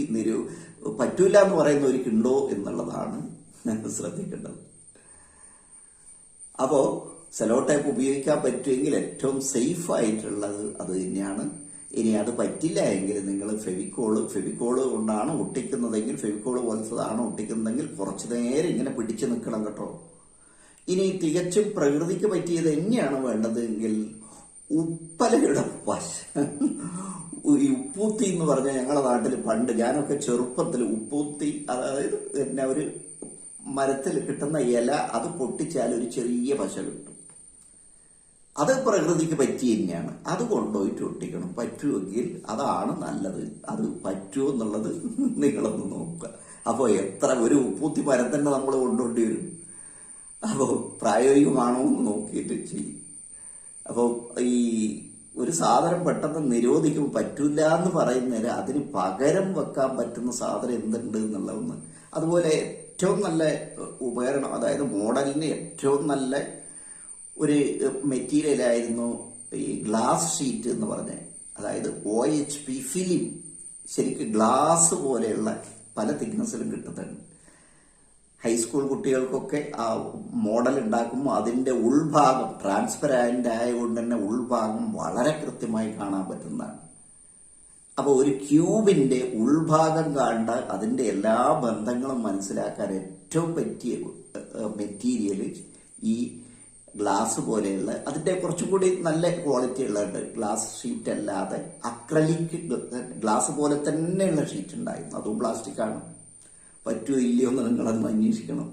പറ്റൂല എന്ന് പറയുന്നവർക്കുണ്ടോ എന്നുള്ളതാണ് ശ്രദ്ധിക്കേണ്ടത്. അപ്പോൾ സെലോ ടേപ്പ് ഉപയോഗിക്കാൻ പറ്റുമെങ്കിൽ ഏറ്റവും സേഫ് ആയിട്ടുള്ളത് അത് തന്നെയാണ്. ഇനി അത് പറ്റില്ല എങ്കിൽ നിങ്ങൾ ഫെവിക്കോള് കൊണ്ടാണ് ഒട്ടിക്കുന്നതെങ്കിൽ, ഫെവിക്കോള് പോലത്തതാണ് ഒട്ടിക്കുന്നതെങ്കിൽ കുറച്ചു നേരം ഇങ്ങനെ പിടിച്ചു നിൽക്കണം കേട്ടോ. ഇനി തികച്ചും പ്രകൃതിക്ക് പറ്റിയത് തന്നെയാണ് വേണ്ടതെങ്കിൽ ഉപ്പലയുടെ പശ, ഈ ഉപ്പൂത്തി എന്ന് പറഞ്ഞാൽ ഞങ്ങളുടെ നാട്ടിൽ പണ്ട് ഞാനൊക്കെ ചെറുപ്പത്തിൽ ഉപ്പൂത്തി, അതായത് പിന്നെ ഒരു മരത്തിൽ കിട്ടുന്ന ഇല, അത് പൊട്ടിച്ചാൽ ഒരു ചെറിയ പശ കിട്ടും. അത് പ്രകൃതിക്ക് പറ്റി തന്നെയാണ്. അത് കൊണ്ടുപോയിട്ട് ഒട്ടിക്കണം. പറ്റുമെങ്കിൽ അതാണ് നല്ലത്. അത് പറ്റുമോ എന്നുള്ളത് നിങ്ങളൊന്ന് നോക്കുക. അപ്പോൾ എത്ര ഒരു ഉപ്പൂത്തി മരം തന്നെ നമ്മൾ കൊണ്ടുകൊണ്ടി വരും. അപ്പോൾ പ്രായോഗികമാണോ എന്ന് നോക്കിയിട്ട് ചെയ്യും. അപ്പോൾ ഈ ഒരു സാധനം പെട്ടെന്ന് നിരോധിക്കുമ്പോൾ പറ്റില്ല എന്ന് പറയുന്നേരം അതിന് പകരം വെക്കാൻ പറ്റുന്ന സാധനം എന്തുണ്ട് എന്നുള്ളതൊന്ന്. അതുപോലെ ഏറ്റവും നല്ല ഉപകരണം, അതായത് മോഡലിന് ഏറ്റവും നല്ല ഒരു മെറ്റീരിയലായിരുന്നു ഈ ഗ്ലാസ് ഷീറ്റ് എന്ന് പറഞ്ഞത്. അതായത് OHP ഫിലിം. ശരിക്കും ഗ്ലാസ് പോലെയുള്ള പല തിക്നെസ്സിലും കിട്ടുന്നുണ്ട്. ഹൈസ്കൂൾ കുട്ടികൾക്കൊക്കെ ആ മോഡൽ ഉണ്ടാക്കുമ്പോൾ അതിൻ്റെ ഉൾഭാഗം ട്രാൻസ്പെറൻ്റ് ആയതുകൊണ്ട് തന്നെ ഉൾഭാഗം വളരെ കൃത്യമായി കാണാൻ പറ്റുന്നതാണ്. അപ്പോൾ ഒരു ക്യൂബിൻ്റെ ഉൾഭാഗം കണ്ട അതിൻ്റെ എല്ലാ ബന്ധങ്ങളും മനസ്സിലാക്കാൻ ഏറ്റവും പറ്റിയ മെറ്റീരിയൽ ഈ ഗ്ലാസ് പോലെയുള്ള, അതിൻ്റെ കുറച്ചും കൂടി നല്ല ക്വാളിറ്റി ഉള്ളതുണ്ട്. ഗ്ലാസ് ഷീറ്റ് അല്ലാതെ അക്രലിക് ഗ്ലാസ് പോലെ തന്നെയുള്ള ഷീറ്റ് ഉണ്ടായിരുന്നു. അതും പ്ലാസ്റ്റിക് ആണ്. പറ്റുമോ ഇല്ലയോ എന്ന് നിങ്ങളത് അന്വേഷിക്കണം.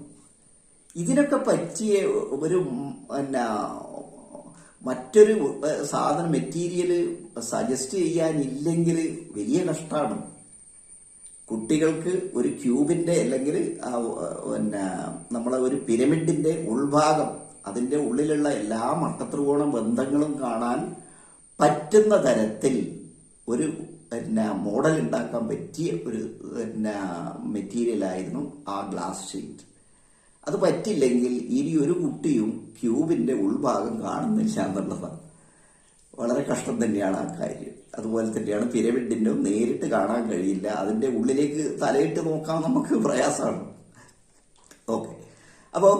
ഇതിനൊക്കെ പറ്റിയ ഒരു മറ്റൊരു സാധനം മെറ്റീരിയൽ സജസ്റ്റ് ചെയ്യാനില്ലെങ്കിൽ വലിയ കഷ്ടമാണ്. കുട്ടികൾക്ക് ഒരു ക്യൂബിന്റെ അല്ലെങ്കിൽ നമ്മളെ ഒരു പിരമിഡിന്റെ ഉൾഭാഗം, അതിന്റെ ഉള്ളിലുള്ള എല്ലാ മട്ടത്രികോണ ബന്ധങ്ങളും കാണാൻ പറ്റുന്ന തരത്തിൽ ഒരു മോഡൽ ഉണ്ടാക്കാൻ പറ്റിയ ഒരു മെറ്റീരിയലായിരുന്നു ആ ഗ്ലാസ് ഷീറ്റ്. അത് പറ്റില്ലെങ്കിൽ ഇനി ഒരു കുട്ടിയും ക്യൂബിന്റെ ഉൾഭാഗം കാണുന്നില്ല എന്നുള്ളതാണ്. വളരെ കഷ്ടം തന്നെയാണ് ആ കാര്യം. അതുപോലെ തന്നെയാണ് പിരമിഡിന്റെ നേരിട്ട് കാണാൻ കഴിയില്ല. അതിന്റെ ഉള്ളിലേക്ക് തലയിട്ട് നോക്കാൻ നമുക്ക് പ്രയാസമാണ്. ഓക്കെ, അപ്പോൾ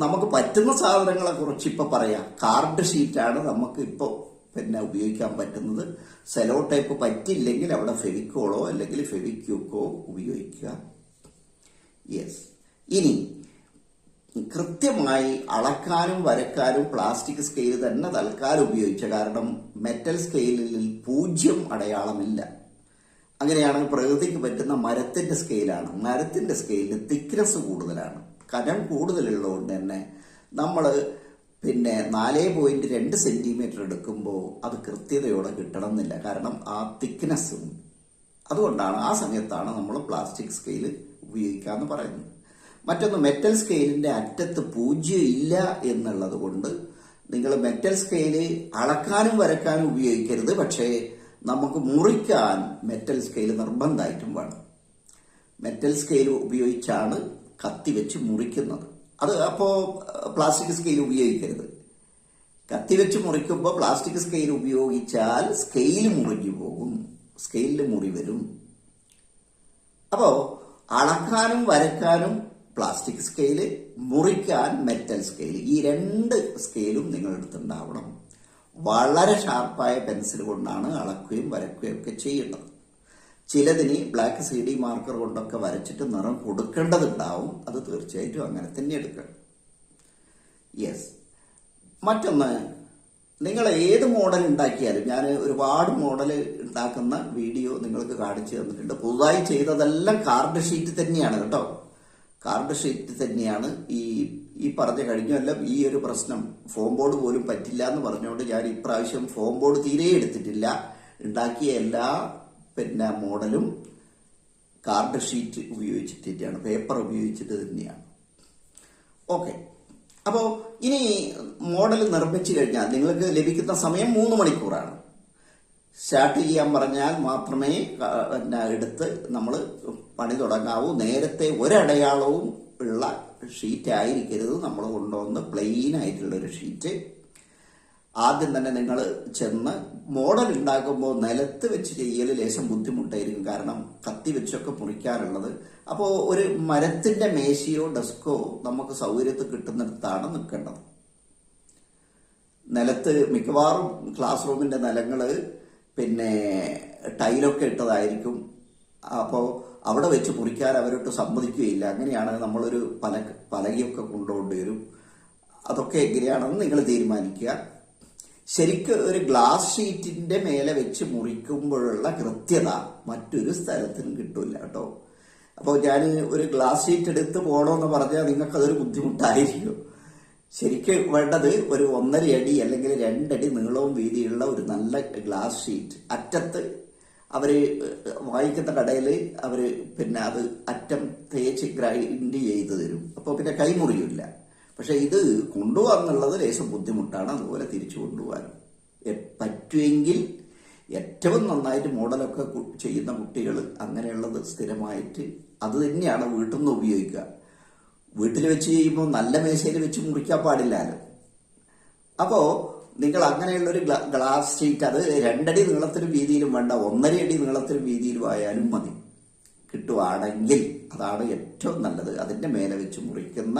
നമുക്ക് പറ്റുന്ന സാധനങ്ങളെ കുറിച്ച് ഇപ്പൊ പറയാം. കാർഡ് ഷീറ്റാണ് നമുക്ക് ഇപ്പോൾ ഉപയോഗിക്കാൻ പറ്റുന്നത്. സെലോ ടൈപ്പ് പറ്റില്ലെങ്കിൽ അവിടെ ഫെവിക്കോളോ അല്ലെങ്കിൽ ഫെവിക്യൂക്കോ ഉപയോഗിക്കുക. യെസ്. ഇനി കൃത്യമായി അളക്കാനും വരക്കാനും പ്ലാസ്റ്റിക് സ്കെയിൽ തന്നെ തൽക്കാലം ഉപയോഗിച്ച കാരണം മെറ്റൽ സ്കെയിലിൽ 0 അടയാളമില്ല. അങ്ങനെയാണെങ്കിൽ പ്രകൃതിക്ക് പറ്റുന്ന മരത്തിന്റെ സ്കെയിലാണ്. മരത്തിന്റെ സ്കെയിലിന് തിക്നെസ് കൂടുതലാണ്, കനം കൂടുതലുള്ളതുകൊണ്ട് തന്നെ നമ്മൾ പിന്നെ 4.2 സെന്റിമീറ്റർ എടുക്കുമ്പോൾ അത് കൃത്യതയോടെ കിട്ടണം എന്നില്ല. കാരണം ആ തിക്നെസ്സും, അതുകൊണ്ടാണ് ആ സമയത്താണ് നമ്മൾ പ്ലാസ്റ്റിക് സ്കെയിൽ ഉപയോഗിക്കാമെന്ന് പറയുന്നത്. മറ്റൊന്ന്, മെറ്റൽ സ്കെയിലിന്റെ അറ്റത്ത് 0 ഇല്ല എന്നുള്ളത് കൊണ്ട് നിങ്ങൾ മെറ്റൽ സ്കെയില് അളക്കാനും വരക്കാനും ഉപയോഗിക്കരുത്. പക്ഷേ നമുക്ക് മുറിക്കാൻ മെറ്റൽ സ്കെയിൽ നിർബന്ധമായിട്ടും വേണം. മെറ്റൽ സ്കെയിൽ ഉപയോഗിച്ചാണ് കത്തി വെച്ച് മുറിക്കുന്നത്. അത് അപ്പോൾ പ്ലാസ്റ്റിക് സ്കെയിൽ ഉപയോഗിക്കരുത്. കത്തി വെച്ച് മുറിക്കുമ്പോൾ പ്ലാസ്റ്റിക് സ്കെയിൽ ഉപയോഗിച്ചാൽ സ്കെയിൽ മുറിഞ്ഞു പോകും, സ്കെയിലിൽ മുറി വരും. അപ്പോൾ അളക്കാനും വരക്കാനും പ്ലാസ്റ്റിക് സ്കെയില്, മുറിക്കാൻ മെറ്റൽ സ്കെയിൽ, ഈ 2 സ്കെയിലും നിങ്ങളുടെ അടുത്തുണ്ടാവണം. വളരെ ഷാർപ്പായ പെൻസിൽ കൊണ്ടാണ് അളക്കുകയും വരക്കുകയും ഒക്കെ ചെയ്യുന്നത്. ചിലതിന് ബ്ലാക്ക് CD മാർക്കർ കൊണ്ടൊക്കെ വരച്ചിട്ട് നിറം കൊടുക്കേണ്ടതുണ്ടാവും. അത് തീർച്ചയായിട്ടും അങ്ങനെ തന്നെ എടുക്കണം. യെസ്. മറ്റൊന്ന്, നിങ്ങൾ ഏത് മോഡൽ ഉണ്ടാക്കിയാലും, ഞാൻ ഒരുപാട് മോഡൽ ഉണ്ടാക്കുന്ന വീഡിയോ നിങ്ങൾക്ക് കാണിച്ചു തന്നിട്ടുണ്ട്. പുതുതായി ചെയ്തതെല്ലാം കാർഡ് ഷീറ്റ് തന്നെയാണ് കേട്ടോ. കാർഡ് ഷീറ്റ് തന്നെയാണ്. ഈ പറഞ്ഞ കഴിഞ്ഞെല്ലാം ഈ ഒരു പ്രശ്നം ഫോം ബോർഡ് പോലും പറ്റില്ല എന്ന് പറഞ്ഞുകൊണ്ട് ഞാൻ ഇപ്രാവശ്യം ഫോം ബോർഡ് തീരെ എടുത്തിട്ടില്ല. ഉണ്ടാക്കിയ എല്ലാ മോഡലും കാർഡ് ഷീറ്റ് ഉപയോഗിച്ചിട്ട് തന്നെയാണ്, പേപ്പർ ഉപയോഗിച്ചിട്ട് തന്നെയാണ്. ഓക്കെ. അപ്പോൾ ഇനി മോഡൽ നിർമ്മിച്ചു കഴിഞ്ഞാൽ നിങ്ങൾക്ക് ലഭിക്കുന്ന സമയം 3 മണിക്കൂറാണ്. സ്റ്റാർട്ട് ചെയ്യാൻ പറഞ്ഞാൽ മാത്രമേ എടുത്ത് നമ്മൾ പണി തുടങ്ങാവൂ. നേരത്തെ ഒരടയാളവും ഉള്ള ഷീറ്റ് ആയിരിക്കരുത് നമ്മൾ കൊണ്ടുവന്ന് പ്ലെയിൻ ആയിട്ടുള്ളൊരു ഷീറ്റ്. ആദ്യം തന്നെ നിങ്ങൾ ചെന്ന് മോഡൽ ഉണ്ടാക്കുമ്പോൾ നിലത്ത് വെച്ച് ചെയ്യൽ ലേശം ബുദ്ധിമുട്ടായിരിക്കും. കാരണം കത്തി വെച്ചൊക്കെ മുറിക്കാറുള്ളത്. അപ്പോൾ ഒരു മരത്തിന്റെ മേശയോ ഡെസ്കോ നമുക്ക് സൗകര്യത്തിൽ കിട്ടുന്നിടത്താണ് നിൽക്കേണ്ടത്. നിലത്ത് മിക്കവാറും ക്ലാസ് റൂമിന്റെ നിലങ്ങള് ടൈലൊക്കെ ഇട്ടതായിരിക്കും. അപ്പോൾ അവിടെ വെച്ച് മുറിക്കാൻ അവരോട്ട് സമ്മതിക്കുകയില്ല. അങ്ങനെയാണ് നമ്മളൊരു പലകയൊക്കെ കൊണ്ടുപോകേണ്ടി വരും. അതൊക്കെ എങ്ങനെയാണെന്ന് നിങ്ങൾ തീരുമാനിക്കുക. ശരിക്കും ഒരു ഗ്ലാസ് ഷീറ്റിന്റെ മേലെ വെച്ച് മുറിക്കുമ്പോഴുള്ള കൃത്യത മറ്റൊരു സ്ഥലത്തിനും കിട്ടില്ല കേട്ടോ. അപ്പോൾ ഞാൻ ഒരു ഗ്ലാസ് ഷീറ്റ് എടുത്ത് പോകണമെന്ന് പറഞ്ഞാൽ നിങ്ങൾക്കതൊരു ബുദ്ധിമുട്ടായിരിക്കും. ശരിക്കും വേണ്ടത് ഒരു 1.5 അടി അല്ലെങ്കിൽ 2 അടി നീളവും വീതിയുള്ള ഒരു നല്ല ഗ്ലാസ് ഷീറ്റ്. അറ്റത്ത് അവര് വാങ്ങിക്കുന്ന കടയിൽ അവര് അത് അറ്റം തേച്ച് ഗ്രൈൻഡ് ചെയ്ത് തരും. അപ്പോൾ കൈമുറിയില്ല. പക്ഷെ ഇത് കൊണ്ടുപോകാന്നുള്ളത് ലേശം ബുദ്ധിമുട്ടാണ്. അതുപോലെ തിരിച്ചു കൊണ്ടുപോകാനും പറ്റുമെങ്കിൽ ഏറ്റവും നന്നായിട്ട് മോഡലൊക്കെ ചെയ്യുന്ന കുട്ടികൾ അങ്ങനെയുള്ളത് സ്ഥിരമായിട്ട് അത് തന്നെയാണ് വീട്ടിൽ നിന്ന് ഉപയോഗിക്കുക. വീട്ടിൽ വെച്ച് ചെയ്യുമ്പോൾ നല്ല മേശയിൽ വെച്ച് മുറിക്കാൻ പാടില്ലല്ലോ. അപ്പോൾ നിങ്ങൾ അങ്ങനെയുള്ളൊരു ഗ്ലാസ് ഷീറ്റ്, അത് 2 അടി നീളത്തിലും വീതിയിലും വേണ്ട, 1.5 അടി നീളത്തിലും വീതിയിലും ആയാലും മതി. കിട്ടുവാണെങ്കിൽ അതാണ് ഏറ്റവും നല്ലത്. അതിന്റെ മേലെ വെച്ച് മുറിക്കുന്ന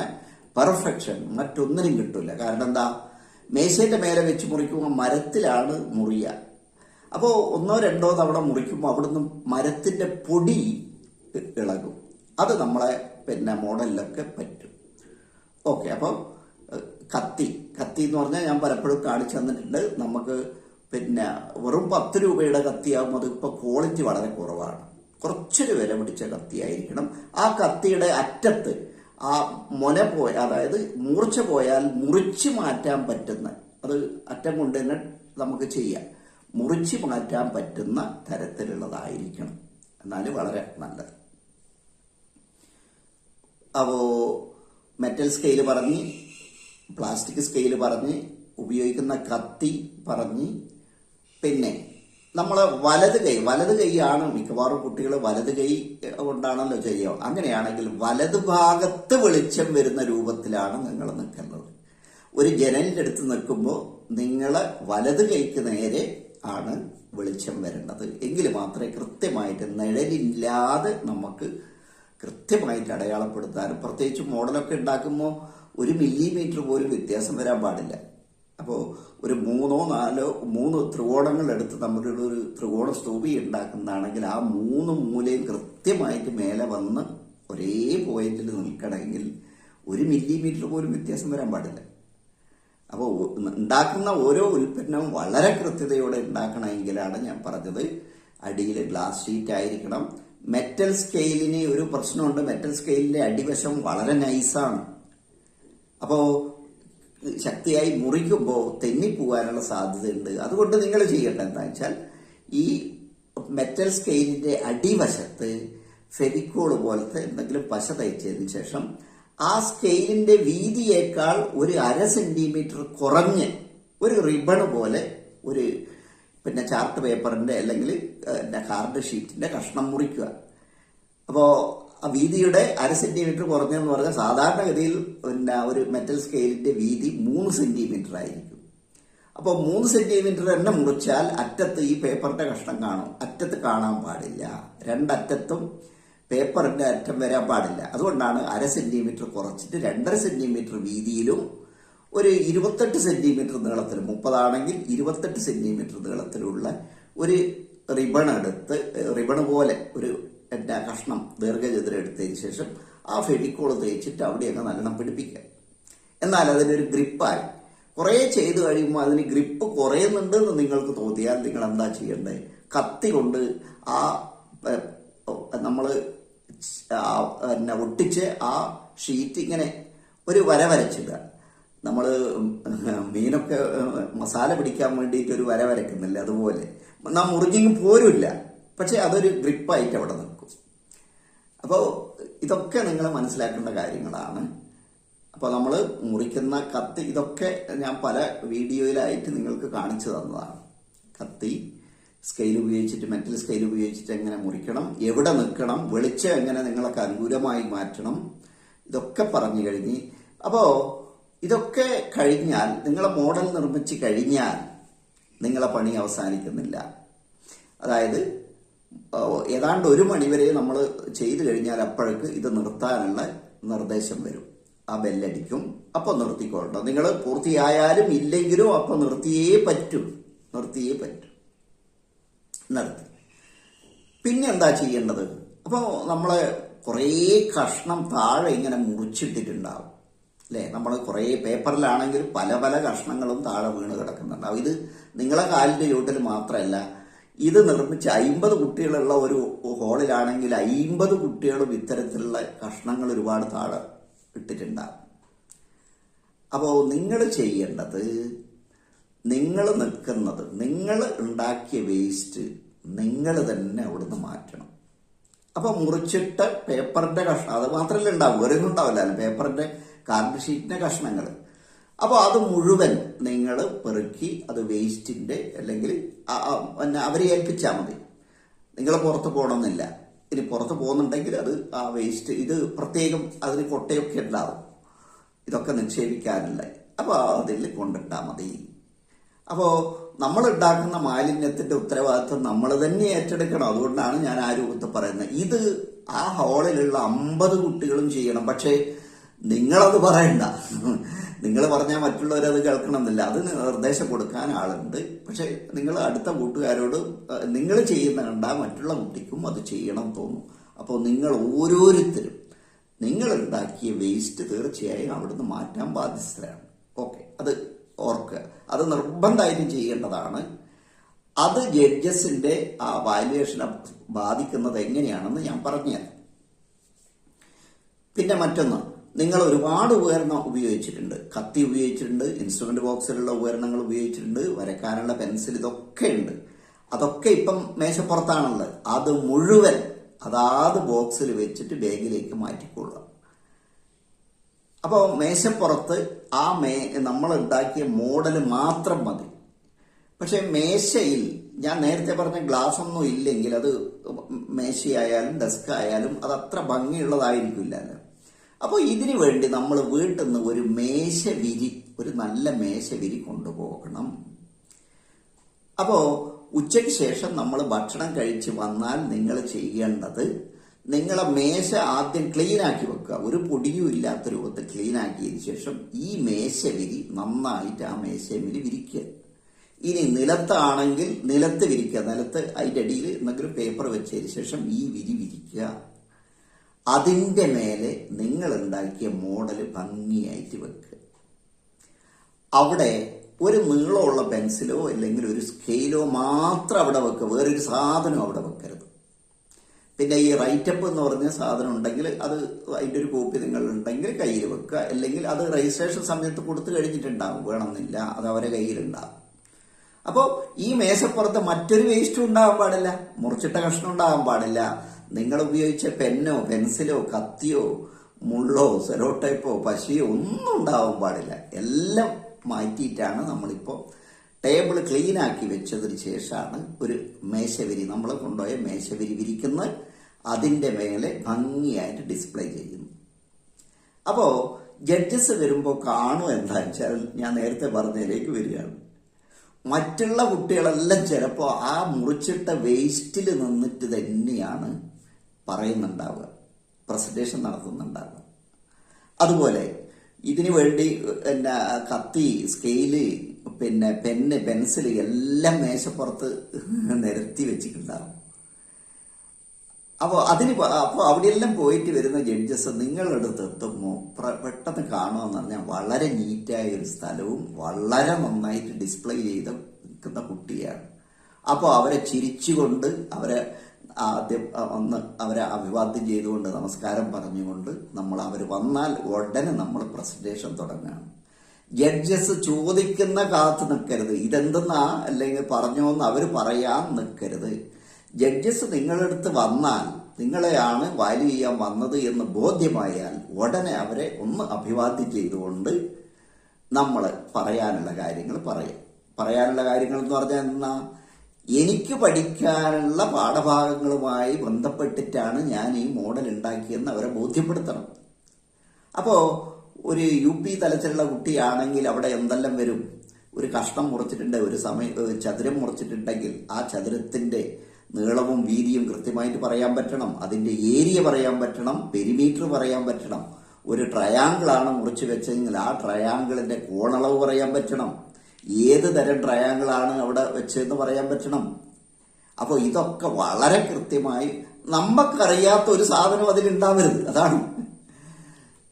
പെർഫെക്ഷൻ മറ്റൊന്നിനും കിട്ടില്ല. കാരണം എന്താ, മേശയുടെ മേലെ വെച്ച് മുറിക്കുമ്പോൾ മരത്തിലാണ് മുറിയ. അപ്പോൾ 1-2 തവണ മുറിക്കുമ്പോൾ അവിടുന്ന് മരത്തിന്റെ പൊടി ഇളകും. അത് നമ്മളെ മോഡലിലൊക്കെ പറ്റും. ഓക്കെ. അപ്പോൾ കത്തി എന്ന് പറഞ്ഞാൽ ഞാൻ പലപ്പോഴും കാണിച്ചു തന്നിട്ടുണ്ട്. നമുക്ക് വെറും 10 രൂപയുടെ കത്തിയാകുമ്പോൾ അത് ഇപ്പോൾ ക്വാളിറ്റി വളരെ കുറവാണ്. കുറച്ചൊരു വില പിടിച്ച കത്തിയായിരിക്കണം. ആ കത്തിയുടെ അറ്റത്ത് ആ മുന അതായത് മൂർച്ച പോയാൽ മുറിച്ച് മാറ്റാൻ പറ്റുന്ന, അത് അറ്റം കൊണ്ട് തന്നെ നമുക്ക് ചെയ്യാം, മുറിച്ച് മാറ്റാൻ പറ്റുന്ന തരത്തിലുള്ളതായിരിക്കണം. എന്നാലും വളരെ നല്ലത്. അപ്പോൾ മെറ്റൽ സ്കെയിൽ പറഞ്ഞ്, പ്ലാസ്റ്റിക് സ്കെയിൽ പറഞ്ഞ്, ഉപയോഗിക്കുന്ന കത്തി പറഞ്ഞ്, നമ്മൾ വലത് കൈയാണ് മിക്കവാറും കുട്ടികൾ വലത് കൈ കൊണ്ടാണല്ലോ ചെയ്യുക. അങ്ങനെയാണെങ്കിൽ വലത് ഭാഗത്ത് വെളിച്ചം വരുന്ന രൂപത്തിലാണ് നിങ്ങൾ നിൽക്കുന്നത്. ഒരു ജനലിന്റെ അടുത്ത് നിൽക്കുമ്പോൾ നിങ്ങളെ വലത് കൈക്ക് നേരെ ആണ് വെളിച്ചം വരേണ്ടത്. എങ്കിൽ മാത്രമേ കൃത്യമായിട്ട് നിഴലില്ലാതെ നമുക്ക് കൃത്യമായിട്ട് അടയാളപ്പെടുത്താനും, പ്രത്യേകിച്ച് മോഡലൊക്കെ ഉണ്ടാക്കുമ്പോൾ 1 മില്ലിമീറ്റർ പോലും വ്യത്യാസം വരാൻ പാടില്ല. അപ്പോൾ ഒരു 3 ത്രികോണങ്ങൾ എടുത്ത് നമ്മളുടെ ഒരു ത്രികോണ സ്തൂപി ഉണ്ടാക്കുന്നതാണെങ്കിൽ ആ 3 മൂലയും കൃത്യമായിട്ട് മേലെ വന്ന് ഒരേ പോയിന്റിൽ നിൽക്കണമെങ്കിൽ 1 മില്ലിമീറ്റർ പോലും വ്യത്യാസം വരാൻ പാടില്ല. അപ്പോൾ ഉണ്ടാക്കുന്ന ഓരോ ഉൽപ്പന്നവും വളരെ കൃത്യതയോടെ ഉണ്ടാക്കണമെങ്കിലാണ് ഞാൻ പറഞ്ഞത് അടിയിൽ ഗ്ലാസ് ഷീറ്റ് ആയിരിക്കണം. മെറ്റൽ സ്കെയിലിന് ഒരു പ്രശ്നമുണ്ട്. മെറ്റൽ സ്കെയിലിന്റെ അടിവശം വളരെ നൈസാണ്. അപ്പോൾ ശക്തിയായി മുറിക്കുമ്പോൾ തെന്നിപ്പോവാനുള്ള സാധ്യതയുണ്ട്. അതുകൊണ്ട് നിങ്ങൾ ചെയ്യേണ്ടത് എന്താ വെച്ചാൽ ഈ മെറ്റൽ സ്കെയിലിന്റെ അടിവശത്ത് ഫെവിക്കോൾ പോലത്തെ എന്തെങ്കിലും പശ തയ്ച്ചതിന് ശേഷം ആ സ്കെയിലിന്റെ വീതിയേക്കാൾ ഒരു 1/2 സെന്റിമീറ്റർ കുറഞ്ഞ് ഒരു റിബൺ പോലെ ഒരു ചാർട്ട് പേപ്പറിന്റെ അല്ലെങ്കിൽ കാർഡ് ഷീറ്റിന്റെ കഷ്ണം മുറിക്കുക. അപ്പോൾ ആ വീതിയുടെ 1/2 സെന്റിമീറ്റർ കുറഞ്ഞെന്ന് പറഞ്ഞാൽ സാധാരണഗതിയിൽ ഒരു മെറ്റൽ സ്കെയിലിന്റെ വീതി 3 സെന്റിമീറ്റർ ആയിരിക്കും. അപ്പോൾ 3 സെന്റിമീറ്റർ തന്നെ മുറിച്ചാൽ അറ്റത്ത് ഈ പേപ്പറിന്റെ കഷ്ണം കാണും. അറ്റത്ത് കാണാൻ പാടില്ല. രണ്ടറ്റത്തും പേപ്പറിന്റെ അറ്റം വരാൻ പാടില്ല. അതുകൊണ്ടാണ് 1/2 സെന്റിമീറ്റർ കുറച്ചിട്ട് 2.5 സെന്റിമീറ്റർ വീതിയിലും ഒരു 28 സെന്റിമീറ്റർ നീളത്തിൽ, 30 ആണെങ്കിൽ 28 സെന്റിമീറ്റർ നീളത്തിലുള്ള ഒരു റിബൺ പോലെ ഒരു കഷ്ണം ദീർഘചതുരം എടുത്തതിന് ശേഷം ആ ഫെവിക്കോൾ തേച്ചിട്ട് അവിടെയൊക്കെ നല്ലോണം പിടിപ്പിക്കുക. എന്നാൽ അതിനൊരു ഗ്രിപ്പായി കുറെ ചെയ്ത് കഴിയുമ്പോൾ അതിന് ഗ്രിപ്പ് കുറയുന്നുണ്ടെന്ന് നിങ്ങൾക്ക് തോന്നിയാൽ നിങ്ങൾ എന്താ ചെയ്യേണ്ടത്? കത്തി കൊണ്ട് ആ നമ്മൾ ഒട്ടിച്ച് ആ ഷീറ്റ് ഇങ്ങനെ ഒരു വര വരച്ചിടുക. നമ്മൾ മീനൊക്കെ മസാല പിടിക്കാൻ വേണ്ടിയിട്ട് ഒരു വര വരക്കുന്നില്ല, അതുപോലെ മുറിഞ്ഞെങ്കിൽ പോരുമില്ല, പക്ഷെ അതൊരു ഗ്രിപ്പായിട്ട് അവിടെ നിൽക്കും. അപ്പോൾ ഇതൊക്കെ നിങ്ങൾ മനസ്സിലാക്കേണ്ട കാര്യങ്ങളാണ്. അപ്പോൾ നമ്മൾ മുറിക്കുന്ന കത്തി, ഇതൊക്കെ ഞാൻ പല വീഡിയോയിലായിട്ട് നിങ്ങൾക്ക് കാണിച്ചു തന്നതാണ്. കത്തി സ്കെയിൽ ഉപയോഗിച്ചിട്ട്, മെറ്റൽ സ്കെയിൽ ഉപയോഗിച്ചിട്ട് എങ്ങനെ മുറിക്കണം, എവിടെ നിൽക്കണം, വെളിച്ചം എങ്ങനെ നിങ്ങൾക്ക് അനുകൂലമായി മാറ്റണം, ഇതൊക്കെ പറഞ്ഞു കഴിഞ്ഞ്. അപ്പോൾ ഇതൊക്കെ കഴിഞ്ഞാൽ, നിങ്ങളെ മോഡൽ നിർമ്മിച്ച് കഴിഞ്ഞാൽ നിങ്ങളെ പണി അവസാനിക്കുന്നില്ല. അതായത് ഏതാണ്ട് 1 മണിവരെ നമ്മൾ ചെയ്തു കഴിഞ്ഞാൽ അപ്പോഴേക്ക് ഇത് നിർത്താനുള്ള നിർദ്ദേശം വരും. ആ ബെല്ലടിക്കും. അപ്പോൾ നിർത്തിക്കൊള്ളണം. നിങ്ങൾ പൂർത്തിയായാലും ഇല്ലെങ്കിലും അപ്പോൾ നിർത്തിയേ പറ്റൂ. നിർത്തി. പിന്നെ എന്താ ചെയ്യേണ്ടത്? അപ്പോൾ നമ്മളെ കുറേ കഷ്ണം താഴെ ഇങ്ങനെ മുറിച്ചിട്ടിട്ടുണ്ടാവും അല്ലേ? നമ്മൾ കുറേ പേപ്പറിലാണെങ്കിൽ പല പല കഷ്ണങ്ങളും താഴെ വീണ് കിടക്കുന്നുണ്ടാവും. ഇത് നിങ്ങളെ കാലിന്റെ ചുവട്ടിൽ മാത്രമല്ല, ഇത് നിർമ്മിച്ച് 50 കുട്ടികളുള്ള ഒരു ഹോളിലാണെങ്കിൽ 50 കുട്ടികളും ഇത്തരത്തിലുള്ള കഷ്ണങ്ങൾ ഒരുപാട് താഴെ ഇട്ടിട്ടുണ്ടാവും. അപ്പോൾ നിങ്ങൾ ചെയ്യേണ്ടത്, നിങ്ങൾ നിൽക്കുന്നത്, നിങ്ങൾ ഉണ്ടാക്കിയ വേസ്റ്റ് നിങ്ങൾ തന്നെ അവിടുന്ന് മാറ്റണം. അപ്പോൾ മുറിച്ചിട്ട പേപ്പറിന്റെ കഷ്ണം, അത് മാത്രമല്ല ഉണ്ടാവും, വേറെ ഒന്നും ഉണ്ടാവില്ല, പേപ്പറിന്റെ കാർഡ് ഷീറ്റിന്റെ കഷ്ണങ്ങൾ. അപ്പോൾ അത് മുഴുവൻ നിങ്ങൾ പെറുക്കി അത് വേസ്റ്റിന്റെ അല്ലെങ്കിൽ അവരെ ഏൽപ്പിച്ചാൽ മതി. നിങ്ങൾ പുറത്ത് പോകണമെന്നില്ല. ഇനി പുറത്ത് പോകുന്നുണ്ടെങ്കിൽ അത് ആ വേസ്റ്റ്, ഇത് പ്രത്യേകം അതിന് കൊട്ടയൊക്കെ ഉണ്ടാവും ഇതൊക്കെ നിക്ഷേപിക്കാനുള്ള. അപ്പോൾ അതിൽ കൊണ്ടിട്ടാൽ മതി. അപ്പോൾ നമ്മൾ ഉണ്ടാക്കുന്ന മാലിന്യത്തിന്റെ ഉത്തരവാദിത്വം നമ്മൾ തന്നെ ഏറ്റെടുക്കണം. അതുകൊണ്ടാണ് ഞാൻ ആ രൂപത്തിൽ പറയുന്നത്. ഇത് ആ ഹാളിലുള്ള 50 കുട്ടികളും ചെയ്യണം. പക്ഷേ നിങ്ങളത് പറയണ്ട. നിങ്ങൾ പറഞ്ഞാൽ മറ്റുള്ളവരത് കേൾക്കണമെന്നില്ല. അതിന് നിർദ്ദേശം കൊടുക്കാൻ ആളുണ്ട്. പക്ഷെ നിങ്ങൾ അടുത്ത കൂട്ടുകാരോട് നിങ്ങൾ ചെയ്യുന്ന കണ്ടാൽ മറ്റുള്ള കുട്ടിക്കും അത് ചെയ്യണം തോന്നും. അപ്പോൾ നിങ്ങൾ ഓരോരുത്തരും നിങ്ങൾ ഉണ്ടാക്കിയ വേസ്റ്റ് തീർച്ചയായും അവിടുന്ന് മാറ്റാൻ ബാധ്യസ്ഥരാണ്. ഓക്കെ, അത് ഓർക്കുക. അത് നിർബന്ധമായിട്ടും ചെയ്യേണ്ടതാണ്. അത് ജഡ്ജസിന്റെ ആ വാല്യുവേഷനെ ബാധിക്കുന്നത് എങ്ങനെയാണെന്ന് ഞാൻ പറഞ്ഞുതരാം. പിന്നെ മറ്റൊന്ന്, നിങ്ങൾ ഒരുപാട് ഉപകരണം ഉപയോഗിച്ചിട്ടുണ്ട്. കത്തി ഉപയോഗിച്ചിട്ടുണ്ട്, ഇൻസ്ട്രുമെന്റ് ബോക്സിലുള്ള ഉപകരണങ്ങൾ ഉപയോഗിച്ചിട്ടുണ്ട്, വരക്കാനുള്ള പെൻസിൽ, ഇതൊക്കെ ഉണ്ട്. അതൊക്കെ ഇപ്പം മേശപ്പുറത്താണുള്ളത്. അത് മുഴുവൻ അതാത് ബോക്സിൽ വെച്ചിട്ട് ബാഗിലേക്ക് മാറ്റിക്കൊള്ളുക. അപ്പോൾ മേശപ്പുറത്ത് ആ നമ്മൾ ഉണ്ടാക്കിയ മോഡൽ മാത്രം മതി. പക്ഷെ മേശയിൽ ഞാൻ നേരത്തെ പറഞ്ഞ ഗ്ലാസ് ഒന്നും ഇല്ലെങ്കിൽ അത് മേശയായാലും ഡെസ്ക് ആയാലും അത് അത്ര ഭംഗിയുള്ളതായിരിക്കില്ലല്ലോ. അപ്പോൾ ഇതിനു വേണ്ടി നമ്മൾ വീട്ടിൽ നിന്ന് ഒരു മേശവിരി, ഒരു നല്ല മേശവിരി കൊണ്ടുപോകണം. അപ്പോൾ ഉച്ചയ്ക്ക് ശേഷം നമ്മൾ ഭക്ഷണം കഴിച്ച് വന്നാൽ നിങ്ങൾ ചെയ്യേണ്ടത്, നിങ്ങളെ മേശ ആദ്യം ക്ലീൻ ആക്കി വെക്കുക. ഒരു പൊടിയും ഇല്ലാത്ത രൂപത്തിൽ ക്ലീൻ ആക്കിയതിന് ശേഷം ഈ മേശവിരി നന്നായിട്ട് ആ മേശവിരി വിരിക്കുക. ഇനി നിലത്താണെങ്കിൽ നിലത്ത് വിരിക്കുക. നിലത്ത് അതിൻ്റെ അടിയിൽ എന്തെങ്കിലും പേപ്പർ വെച്ചതിന് ശേഷം ഈ വിരി വിരിക്കുക. അതിൻ്റെ മേലെ നിങ്ങൾ ഉണ്ടാക്കിയ മോഡൽ ഭംഗിയായിട്ട് വെക്കുക. അവിടെ ഒരു നീളമുള്ള പെൻസിലോ അല്ലെങ്കിൽ ഒരു സ്കെയിലോ മാത്രം അവിടെ വെക്കുക. വേറൊരു സാധനം അവിടെ വെക്കരുത്. പിന്നെ ഈ റൈറ്റപ്പ് എന്ന് പറഞ്ഞ സാധനം ഉണ്ടെങ്കിൽ അത് അതിൻ്റെ ഒരു കോപ്പി നിങ്ങൾ ഉണ്ടെങ്കിൽ കയ്യിൽ വെക്കുക, അല്ലെങ്കിൽ അത് രജിസ്ട്രേഷൻ സമയത്ത് കൊടുത്തു കഴിഞ്ഞിട്ടുണ്ടാവും, വേണമെന്നില്ല, അത് അവരെ കയ്യിലുണ്ടാവും. അപ്പോൾ ഈ മേശപ്പുറത്ത് മറ്റൊരു വേസ്റ്റും ഉണ്ടാകാൻ പാടില്ല, മുറിച്ചിട്ട കഷ്ണം ഉണ്ടാകാൻ പാടില്ല, നിങ്ങൾ ഉപയോഗിച്ച പെന്നോ പെൻസിലോ കത്തിയോ മുള്ളോ സെലോ ടൈപ്പോ പശയോ ഒന്നും ഉണ്ടാവാൻ പാടില്ല. എല്ലാം മാറ്റിയിട്ടാണ് നമ്മളിപ്പോൾ ടേബിൾ ക്ലീൻ ആക്കി വെച്ചതിന് ശേഷമാണ് ഒരു മേശവിരി, നമ്മൾ കൊണ്ടുപോയ മേശവിരി വിരിക്കുന്നത്, അതിൻ്റെ മേലെ ഭംഗിയായിട്ട് ഡിസ്പ്ലേ ചെയ്യുന്നു. അപ്പോൾ ജഡ്ജസ് വരുമ്പോൾ കാണും എന്താ വെച്ചാൽ, ഞാൻ നേരത്തെ പറഞ്ഞതിലേക്ക് വരികയാണ്, മറ്റുള്ള കുട്ടികളെല്ലാം ചിലപ്പോൾ ആ മുറിച്ചിട്ട വേസ്റ്റിൽ നിന്നിട്ട് തന്നെയാണ് പറയുന്നുണ്ടാവുക, പ്രസന്റേഷൻ നടത്തുന്നുണ്ടാവുക. അതുപോലെ ഇതിനു വേണ്ടി പിന്നെ കത്തി, സ്കെയില്, പിന്നെ പെന്ന്, പെൻസില് എല്ലാം മേശപ്പുറത്ത് നിരത്തി വെച്ചിട്ടുണ്ടാവും. അപ്പോൾ അവിടെയെല്ലാം പോയിട്ട് വരുന്ന ജഡ്ജസ് നിങ്ങളുടെ അടുത്ത് എത്തുമ്പോൾ പെട്ടെന്ന് കാണുമെന്ന് പറഞ്ഞാൽ വളരെ നീറ്റായ ഒരു സ്ഥലവും വളരെ നന്നായിട്ട് ഡിസ്പ്ലേ ചെയ്ത് നിൽക്കുന്ന കുട്ടിയാണ്. അപ്പോൾ അവരെ ചിരിച്ചുകൊണ്ട് അവരെ ആദ്യം അവരെ അഭിവാദ്യം ചെയ്തുകൊണ്ട് നമസ്കാരം പറഞ്ഞുകൊണ്ട് അവർ വന്നാൽ ഉടനെ നമ്മൾ പ്രസന്റേഷൻ തുടങ്ങുകയാണ്. ജഡ്ജസ് ചോദിക്കുന്ന കാത്തു നിൽക്കരുത്, ഇതെന്തെന്നാ അല്ലെങ്കിൽ പറഞ്ഞോന്ന് അവർ പറയാൻ നിൽക്കരുത്. ജഡ്ജസ് നിങ്ങളടുത്ത് വന്നാൽ നിങ്ങളെയാണ് വാല്യൂ ചെയ്യാൻ വന്നത് എന്ന് ബോധ്യമായാൽ ഉടനെ അവരെ ഒന്ന് അഭിവാദ്യം ചെയ്തുകൊണ്ട് നമ്മൾ പറയാനുള്ള കാര്യങ്ങൾ പറയും. പറയാനുള്ള കാര്യങ്ങൾ എന്ന് പറഞ്ഞാൽ എന്നാ, എനിക്ക് പഠിക്കാനുള്ള പാഠഭാഗങ്ങളുമായി ബന്ധപ്പെട്ടിട്ടാണ് ഞാൻ ഈ മോഡൽ ഉണ്ടാക്കിയെന്ന് അവരെ ബോധ്യപ്പെടുത്തണം. അപ്പോൾ ഒരു UP തലത്തിലുള്ള കുട്ടിയാണെങ്കിൽ അവിടെ എന്തെല്ലാം വരും, ഒരു കഷ്ണം മുറിച്ചിട്ടുണ്ട്, ഒരു ചതുരം മുറിച്ചിട്ടുണ്ടെങ്കിൽ ആ ചതുരത്തിന്റെ നീളവും വീതിയും കൃത്യമായിട്ട് പറയാൻ പറ്റണം, അതിന്റെ ഏരിയ പറയാൻ പറ്റണം, പെരിമീറ്റർ പറയാൻ പറ്റണം. ഒരു ട്രയാങ്കിൾ ആണ് മുറിച്ച് വെച്ചെങ്കിൽ ആ ട്രയാങ്കിളിന്റെ കോണളവ് പറയാൻ പറ്റണം, ഏത് തരം ട്രയാങ്കിൾ ആണ് അവിടെ വെച്ചതെന്ന് പറയാൻ പറ്റണം. അപ്പോൾ ഇതൊക്കെ വളരെ കൃത്യമായി, നമ്മൾക്കറിയാത്ത ഒരു സാധനം അതിലുണ്ടാവരുത്, അതാണ്,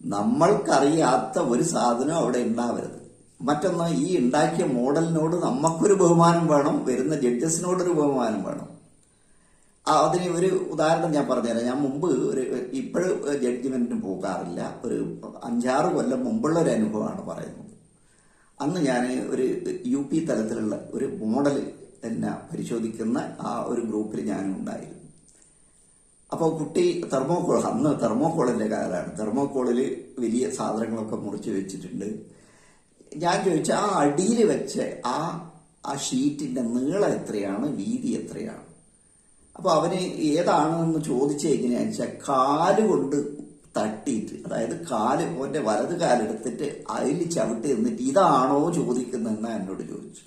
നമ്മൾക്കറിയാത്ത ഒരു സാധനം അവിടെ ഉണ്ടാവരുത്. മറ്റൊന്ന്, ഈ ഉണ്ടാക്കിയ മോഡലിനോട് നമുക്കൊരു ബഹുമാനം വേണം, വരുന്ന ജഡ്ജസിനോടൊരു ബഹുമാനം വേണം. അതിന് ഒരു ഉദാഹരണം ഞാൻ പറഞ്ഞുതരാം. ഞാൻ മുമ്പ് ഇപ്പോഴും ജഡ്ജ്മെന്റിന് പോകാറില്ല, ഒരു 5-6 കൊല്ലം മുമ്പുള്ള ഒരു അനുഭവമാണ് പറയുന്നത്. അന്ന് ഞാൻ ഒരു UP തലത്തിലുള്ള ഒരു മോഡൽ എന്നെ പരിശോധിക്കുന്ന ആ ഒരു ഗ്രൂപ്പിൽ ഞാനും ഉണ്ടായിരുന്നു. അപ്പോൾ കുട്ടി തെർമോക്കോൾ, അന്ന് തെർമോക്കോളിന്റെ കാലമാണ്, തെർമോക്കോളിൽ വലിയ സാധനങ്ങളൊക്കെ മുറിച്ച് വെച്ചിട്ടുണ്ട്. ഞാൻ ചോദിച്ച ആ അടിയിൽ വെച്ച് ആ ഷീറ്റിന്റെ നീളം എത്രയാണ്, വീതി എത്രയാണ്. അപ്പോൾ അവന് ഏതാണെന്ന് ചോദിച്ച് എങ്ങനെയാണെന്ന് വെച്ചാൽ കാലുകൊണ്ട് തട്ടിയിട്ട്, അതായത് അവന്റെ വലത് കാലെടുത്തിട്ട് അതിൽ ചവിട്ടി നിന്നിട്ട് ഇതാണോ ചോദിക്കുന്നതെന്നാ എന്നോട് ചോദിച്ചു.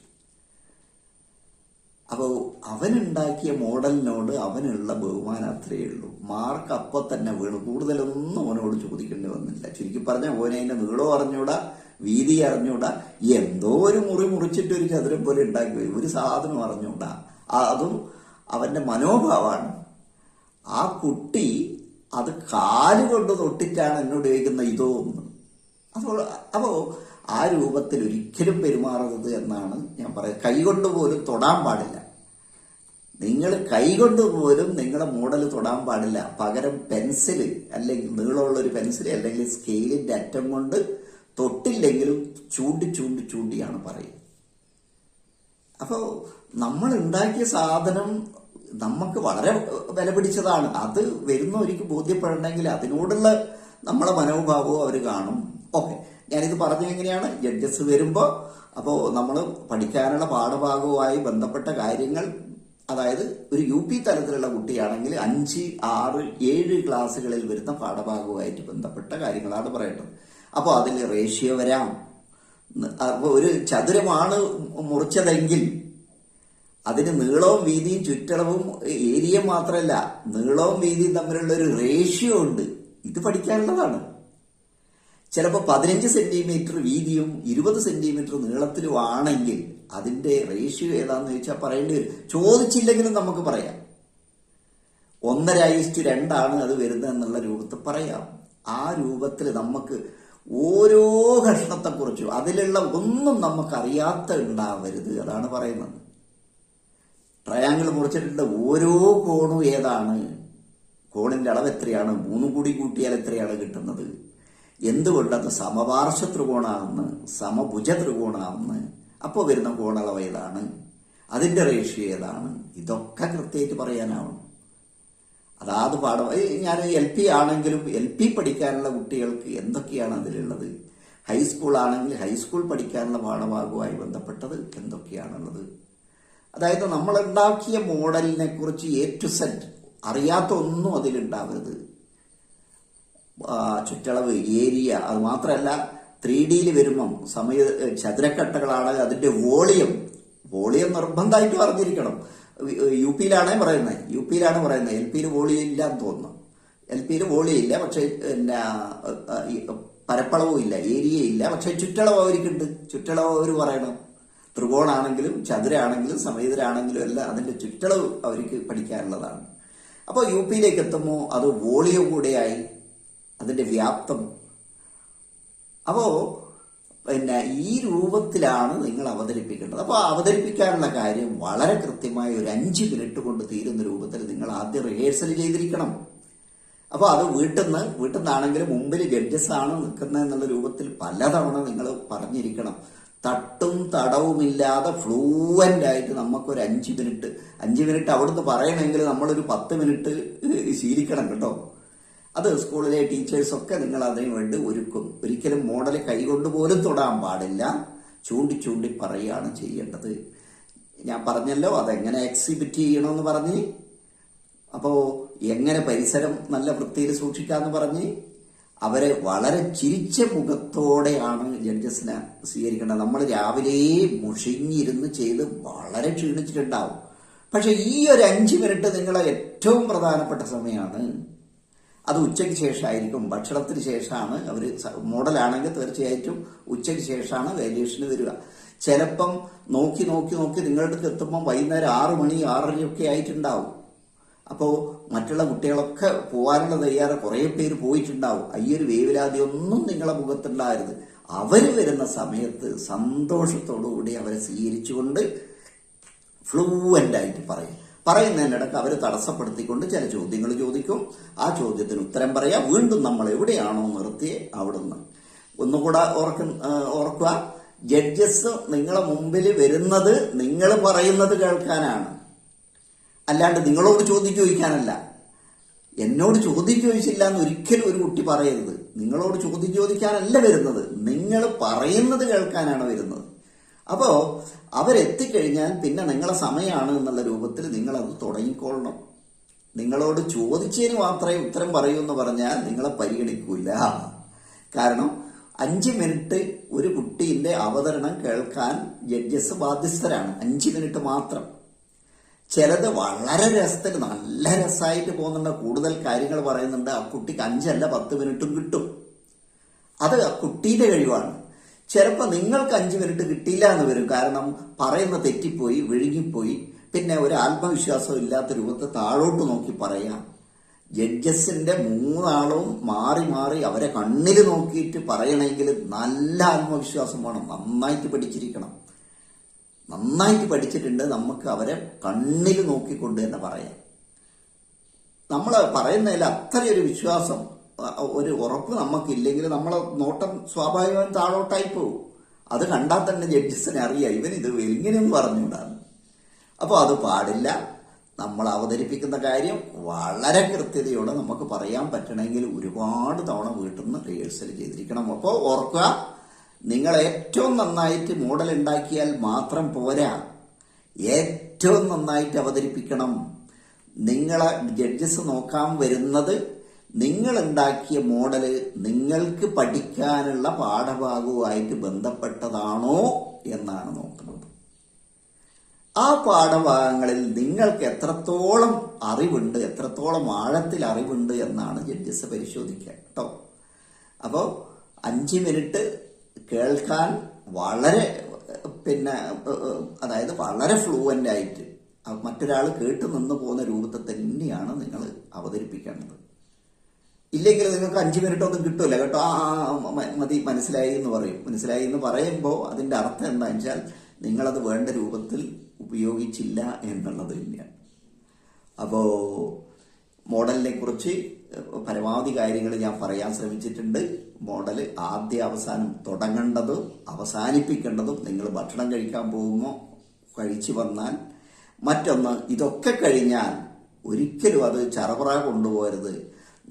അപ്പോൾ അവനുണ്ടാക്കിയ മോഡലിനോട് അവനുള്ള ബഹുമാനം അത്രയേ ഉള്ളൂ. മാർക്ക് അപ്പോൾ തന്നെ വീണു, കൂടുതലൊന്നും അവനോട് ചോദിക്കേണ്ടി വന്നില്ല. ചുരുക്കി പറഞ്ഞാൽ ഓനെ അതിന്റെ നീളം അറിഞ്ഞൂടാ, വീതി അറിഞ്ഞൂടാ, എന്തോ ഒരു മുറിച്ചിട്ട് ഒരു ചതുരം പോലെ ഉണ്ടാക്കി, ഒരു സാധനം അറിഞ്ഞൂടാ. അതും അവന്റെ മനോഭാവമാണ്. ആ കുട്ടി അത് കാലുകൊണ്ട് തൊട്ടിട്ടാണ് എന്നോട് ചോദിക്കുന്ന ഇതോ ഒന്ന്. അപ്പോ ആ രൂപത്തിൽ ഒരിക്കലും പെരുമാറരുത് എന്നാണ് ഞാൻ പറയുന്നത്. കൈകൊണ്ട് പോലും തൊടാൻ പാടില്ല, നിങ്ങൾ കൈകൊണ്ട് പോലും നിങ്ങളുടെ മോഡൽ തൊടാൻ പാടില്ല. പകരം പെൻസില്, അല്ലെങ്കിൽ നീളമുള്ള ഒരു പെൻസിൽ അല്ലെങ്കിൽ സ്കെയിലിന്റെ അറ്റം കൊണ്ട് തൊട്ടില്ലെങ്കിലും ചൂണ്ടിയാണ് പറയുക. അപ്പോൾ നമ്മൾ ഉണ്ടാക്കിയ സാധനം നമുക്ക് വളരെ വില പിടിച്ചതാണ്. അത് വരുന്നവർക്ക് ബോധ്യപ്പെടണമെങ്കിൽ അതിനോടുള്ള നമ്മളെ മനോഭാവവും അവർ കാണും. ഓക്കെ, ഞാനിത് പറഞ്ഞ എങ്ങനെയാണ്, ജഡ്ജസ് വരുമ്പോൾ അപ്പോൾ നമ്മൾ പഠിക്കാനുള്ള പാഠഭാഗവുമായി ബന്ധപ്പെട്ട കാര്യങ്ങൾ, അതായത് ഒരു UP തലത്തിലുള്ള കുട്ടിയാണെങ്കിൽ 5, 6, 7 ക്ലാസ്സുകളിൽ വരുന്ന പാഠഭാഗവുമായിട്ട് ബന്ധപ്പെട്ട കാര്യങ്ങളാണ് പറയേണ്ടത്. അപ്പോൾ അതിൽ റേഷ്യോ വരാം. അപ്പോൾ ഒരു ചതുരമാണ് മുറിച്ചതെങ്കിൽ അതിന് നീളവും വീതിയും ചുറ്റളവും ഏരിയ മാത്രമല്ല, നീളവും വീതിയും തമ്മിലുള്ള ഒരു റേഷ്യോ ഉണ്ട്. ഇത് പഠിക്കാനുള്ളതാണ്. ചിലപ്പോൾ 15 സെന്റിമീറ്റർ വീതിയും 20 സെന്റിമീറ്റർ നീളത്തിലും ആണെങ്കിൽ അതിന്റെ റേഷ്യോ ഏതാന്ന് ചോദിച്ചാൽ പറയേണ്ടി വരും. ചോദിച്ചില്ലെങ്കിലും നമുക്ക് പറയാം 1:2 അത് വരുന്നത് എന്നുള്ള രൂപത്തിൽ പറയാം. ആ രൂപത്തിൽ നമുക്ക് ഓരോ കഷ്ണത്തെക്കുറിച്ചും അതിലുള്ള ഒന്നും നമുക്കറിയാത്ത ഉണ്ടാവരുത്, അതാണ് പറയുന്നത്. ട്രയാങ്കിൾ മുറിച്ചിട്ടുണ്ട്, ഓരോ കോണും ഏതാണ്, കോണിന്റെ അളവ് എത്രയാണ്, 3 കൂടി കൂട്ടിയാൽ എത്രയാണ് കിട്ടുന്നത്, എന്തുകൊണ്ടത് സമപാർശ്വ ത്രികോണാണെന്ന്, സമഭുജ ത്രികോണാണെന്ന്, അപ്പോൾ വരുന്ന കോണളവ് ഏതാണ്, അതിന്റെ റേഷ്യോ ഏതാണ്, ഇതൊക്കെ കൃത്യമായിട്ട് പറയാനാവണം. അതാത് പാഠം. ഞാൻ LP ആണെങ്കിലും LP പഠിക്കാനുള്ള കുട്ടികൾക്ക് എന്തൊക്കെയാണ് അതിലുള്ളത്, ഹൈസ്കൂൾ ആണെങ്കിൽ ഹൈസ്കൂൾ പഠിക്കാനുള്ള പാഠഭാഗവുമായി ബന്ധപ്പെട്ടത് എന്തൊക്കെയാണുള്ളത്. അതായത് നമ്മൾ ഉണ്ടാക്കിയ മോഡലിനെ കുറിച്ച് A to Z അറിയാത്ത ഒന്നും അതിലുണ്ടാവരുത്. ചുറ്റളവ്, ഏരിയ, അത് മാത്രമല്ല 3D വരുമ്പം ചതുരക്കട്ടകളാണ്, അതിന്റെ വോളിയം നിർബന്ധമായിട്ട് അറിഞ്ഞിരിക്കണം. യുപിയിലാണ് പറയുന്നത്. LPയിൽ വോളിയം ഇല്ലാന്ന് തോന്നുന്നു. LPയിൽ വോളിയം ഇല്ല, പക്ഷെ പരപ്പളവും ഇല്ല, ഏരിയ ഇല്ല, പക്ഷെ ചുറ്റളവ് അവർക്കുണ്ട്. ചുറ്റളവ് അവർ പറയണം. ത്രികോണാണെങ്കിലും ചതുരാണെങ്കിലും സമചതുരാണെങ്കിലും എല്ലാം അതിന്റെ ചുറ്റളവ് അവർക്ക് പഠിക്കാനുള്ളതാണ്. അപ്പോൾ യുപിയിലേക്ക് എത്തുമ്പോൾ അത് വോളിയം കൂടെയായി, അതിന്റെ വ്യാപ്തം. അപ്പോ ഈ രൂപത്തിലാണ് നിങ്ങൾ അവതരിപ്പിക്കേണ്ടത്. അപ്പോൾ അവതരിപ്പിക്കാനുള്ള കാര്യം വളരെ കൃത്യമായി ഒരു 5 മിനിറ്റ് കൊണ്ട് തീരുന്ന രൂപത്തിൽ നിങ്ങൾ ആദ്യം റിഹേഴ്സൽ ചെയ്തിരിക്കണം. അപ്പോൾ അത് വീട്ടിൽ നിന്നാണെങ്കിലും മുമ്പിൽ ജഡ്ജസ് ആണ് നിൽക്കുന്നത് എന്നുള്ള രൂപത്തിൽ പലതവണ നിങ്ങൾ പറഞ്ഞിരിക്കണം. തട്ടും തടവുമില്ലാതെ ഫ്ലൂവന്റ് ആയിട്ട് നമുക്കൊരു 5 മിനിറ്റ് അവിടുന്ന് പറയണമെങ്കിൽ നമ്മളൊരു 10 മിനിറ്റ് ശീലിക്കണം കേട്ടോ. അത് സ്കൂളിലെ ടീച്ചേഴ്സൊക്കെ നിങ്ങൾ അതിനു വേണ്ടി ഒരുക്കും. ഒരിക്കലും മോഡൽ കൈകൊണ്ട് പോലും തൊടാൻ പാടില്ല, ചൂണ്ടി പറയുകയാണ് ചെയ്യേണ്ടത്. ഞാൻ പറഞ്ഞല്ലോ അതെങ്ങനെ എക്സിബിറ്റ് ചെയ്യണമെന്ന് പറഞ്ഞ്, അപ്പോ എങ്ങനെ പരിസരം നല്ല വൃത്തിയിൽ സൂക്ഷിക്കാന്ന് പറഞ്ഞ്, അവരെ വളരെ ചിരിച്ച മുഖത്തോടെയാണ് ജഡ്ജസിനെ സ്വീകരിക്കേണ്ടത്. നമ്മൾ രാവിലെ മുഷിഞ്ഞിരുന്ന് ചെയ്ത് വളരെ ക്ഷീണിച്ചിട്ടുണ്ടാവും. പക്ഷെ ഈ ഒരു 5 മിനിറ്റ് നിങ്ങളെ ഏറ്റവും പ്രധാനപ്പെട്ട സമയമാണ്. അത് ഉച്ചയ്ക്ക് ശേഷമായിരിക്കും, ഭക്ഷണത്തിന് ശേഷമാണ്. അവർ മോഡലാണെങ്കിൽ തീർച്ചയായിട്ടും ഉച്ചയ്ക്ക് ശേഷമാണ് വാല്യുവേഷന് വരിക. ചിലപ്പം നോക്കി നിങ്ങളുടെ അടുത്ത് എത്തുമ്പോൾ വൈകുന്നേരം 6 മണി 6:30 ആയിട്ടുണ്ടാവും. അപ്പോൾ മറ്റുള്ള കുട്ടികളൊക്കെ പോകാനുള്ള തയ്യാറ് കുറേ പേര് പോയിട്ടുണ്ടാവും. അയ്യൊരു വേവലാതി ഒന്നും നിങ്ങളെ മുഖത്തുണ്ടാകരുത്. അവർ വരുന്ന സമയത്ത് സന്തോഷത്തോടുകൂടി അവരെ സ്വീകരിച്ചുകൊണ്ട് ഫ്ലൂവന്റ് ആയിട്ട് പറയുന്നതിനിടക്ക് അവർ തടസ്സപ്പെടുത്തിക്കൊണ്ട് ചില ചോദ്യങ്ങൾ ചോദിക്കും. ആ ചോദ്യത്തിന് ഉത്തരം പറയാം. വീണ്ടും നമ്മൾ എവിടെയാണോ നിർത്തിയേ അവിടുന്ന്. ഒന്നുകൂടെ ഓർക്കുക, ജഡ്ജസ് നിങ്ങളെ മുമ്പിൽ വരുന്നത് നിങ്ങൾ പറയുന്നത് കേൾക്കാനാണ്, അല്ലാണ്ട് നിങ്ങളോട് ചോദ്യം ചോദിക്കാനല്ല. എന്നോട് ചോദ്യം ചോദിച്ചില്ല എന്ന് ഒരിക്കലും ഒരു കുട്ടി പറയരുത്. നിങ്ങളോട് ചോദ്യം ചോദിക്കാനല്ല വരുന്നത്, നിങ്ങൾ പറയുന്നത് കേൾക്കാനാണ് വരുന്നത്. അപ്പോ അവരെത്തിക്കഴിഞ്ഞാൽ പിന്നെ നിങ്ങളെ സമയമാണ് എന്നുള്ള രൂപത്തിൽ നിങ്ങളത് തുടങ്ങിക്കൊള്ളണം. നിങ്ങളോട് ചോദിച്ചതിന് മാത്രമേ ഉത്തരം പറയൂ എന്ന് പറഞ്ഞാൽ നിങ്ങളെ പരിഗണിക്കൂല. കാരണം 5 മിനിറ്റ് ഒരു കുട്ടീന്റെ അവതരണം കേൾക്കാൻ ജഡ്ജസ് ബാധ്യസ്ഥരാണ്. 5 മിനിറ്റ് മാത്രം. ചിലത് വളരെ രസത്തിൽ നല്ല രസമായിട്ട് പോകുന്നുണ്ട്, കൂടുതൽ കാര്യങ്ങൾ പറയുന്നുണ്ട്. ആ കുട്ടിക്ക് 5 അല്ല 10 മിനിറ്റും കിട്ടും. അത് ആ കുട്ടീന്റെ കഴിവാണ്. ചിലപ്പോൾ നിങ്ങൾക്ക് 5 മിനിറ്റ് കിട്ടിയില്ല എന്ന് വരും. കാരണം പറയുന്ന തെറ്റിപ്പോയി, വിഴുങ്ങിപ്പോയി, പിന്നെ ഒരു ആത്മവിശ്വാസം ഇല്ലാത്ത രൂപത്തിൽ താഴോട്ട് നോക്കി പറയാം. ജഡ്ജസിന്റെ 3 ആളും മാറി അവരെ കണ്ണിൽ നോക്കിയിട്ട് പറയണമെങ്കിൽ നല്ല ആത്മവിശ്വാസം വേണം. നന്നായിട്ട് പഠിച്ചിരിക്കണം. നന്നായിട്ട് പഠിച്ചിട്ടുണ്ട് നമുക്ക് അവരെ കണ്ണിൽ നോക്കിക്കൊണ്ട് തന്നെ പറയാം. നമ്മൾ പറയുന്നതിൽ അത്രയൊരു വിശ്വാസം, ഒരു ഉറപ്പ് നമുക്കില്ലെങ്കിൽ നമ്മളെ നോട്ടം സ്വാഭാവികമായും താഴോട്ടായി പോകും. അത് കണ്ടാൽ തന്നെ ജഡ്ജസിനെ അറിയാം ഇവൻ ഇത് ഇങ്ങനെയൊന്നും പറഞ്ഞുകൂടാന്ന്. അപ്പോൾ അത് പാടില്ല. നമ്മൾ അവതരിപ്പിക്കുന്ന കാര്യം വളരെ കൃത്യതയോടെ നമുക്ക് പറയാൻ പറ്റണമെങ്കിൽ ഒരുപാട് തവണ വീട്ടിൽ നിന്ന് റിഹേഴ്സൽ ചെയ്തിരിക്കണം. അപ്പോൾ ഓർക്കുക, നിങ്ങൾ ഏറ്റവും നന്നായിട്ട് മോഡൽ ഉണ്ടാക്കിയാൽ മാത്രം പോരാ, ഏറ്റവും നന്നായിട്ട് അവതരിപ്പിക്കണം. നിങ്ങളെ ജഡ്ജസ് നോക്കാൻ വരുന്നത് നിങ്ങൾ ഉണ്ടാക്കിയ മോഡല് നിങ്ങൾക്ക് പഠിക്കാനുള്ള പാഠഭാഗവുമായിട്ട് ബന്ധപ്പെട്ടതാണോ എന്നാണ് നോക്കുന്നത്. ആ പാഠഭാഗങ്ങളിൽ നിങ്ങൾക്ക് എത്രത്തോളം അറിവുണ്ട്, എത്രത്തോളം ആഴത്തിൽ അറിവുണ്ട് എന്നാണ് ജഡ്ജസ് പരിശോധിക്കുക കേട്ടോ. അപ്പോൾ 5 മിനിറ്റ് കേൾക്കാൻ വളരെ അതായത് വളരെ ഫ്ലൂവന്റ് ആയിട്ട് മറ്റൊരാൾ കേട്ട് നിന്ന് പോകുന്ന രൂപത്തിൽ തന്നെയാണ് നിങ്ങൾ അവതരിപ്പിക്കേണ്ടത്. ഇല്ലെങ്കിൽ നിങ്ങൾക്ക് 5 മിനിറ്റ് ഒന്നും കിട്ടൂല കേട്ടോ. മതി, മനസ്സിലായി എന്ന് പറയും. മനസ്സിലായി എന്ന് പറയുമ്പോൾ അതിന്റെ അർത്ഥം എന്താണെന്ന് വെച്ചാൽ നിങ്ങളത് വേണ്ട രൂപത്തിൽ ഉപയോഗിച്ചില്ല എന്നുള്ളത് തന്നെയാണ്. അപ്പോ മോഡലിനെ കുറിച്ച് പരമാവധി കാര്യങ്ങൾ ഞാൻ പറയാൻ ശ്രമിച്ചിട്ടുണ്ട്. മോഡൽ ആദ്യ അവസാനം തുടങ്ങേണ്ടതും അവസാനിപ്പിക്കേണ്ടതും നിങ്ങൾ ഭക്ഷണം കഴിക്കാൻ പോകുമ്പോൾ കഴിച്ചു വന്നാൽ, മറ്റൊന്ന് ഇതൊക്കെ കഴിഞ്ഞാൽ ഒരിക്കലും അത് ചറപറ കൊണ്ടുപോകരുത്.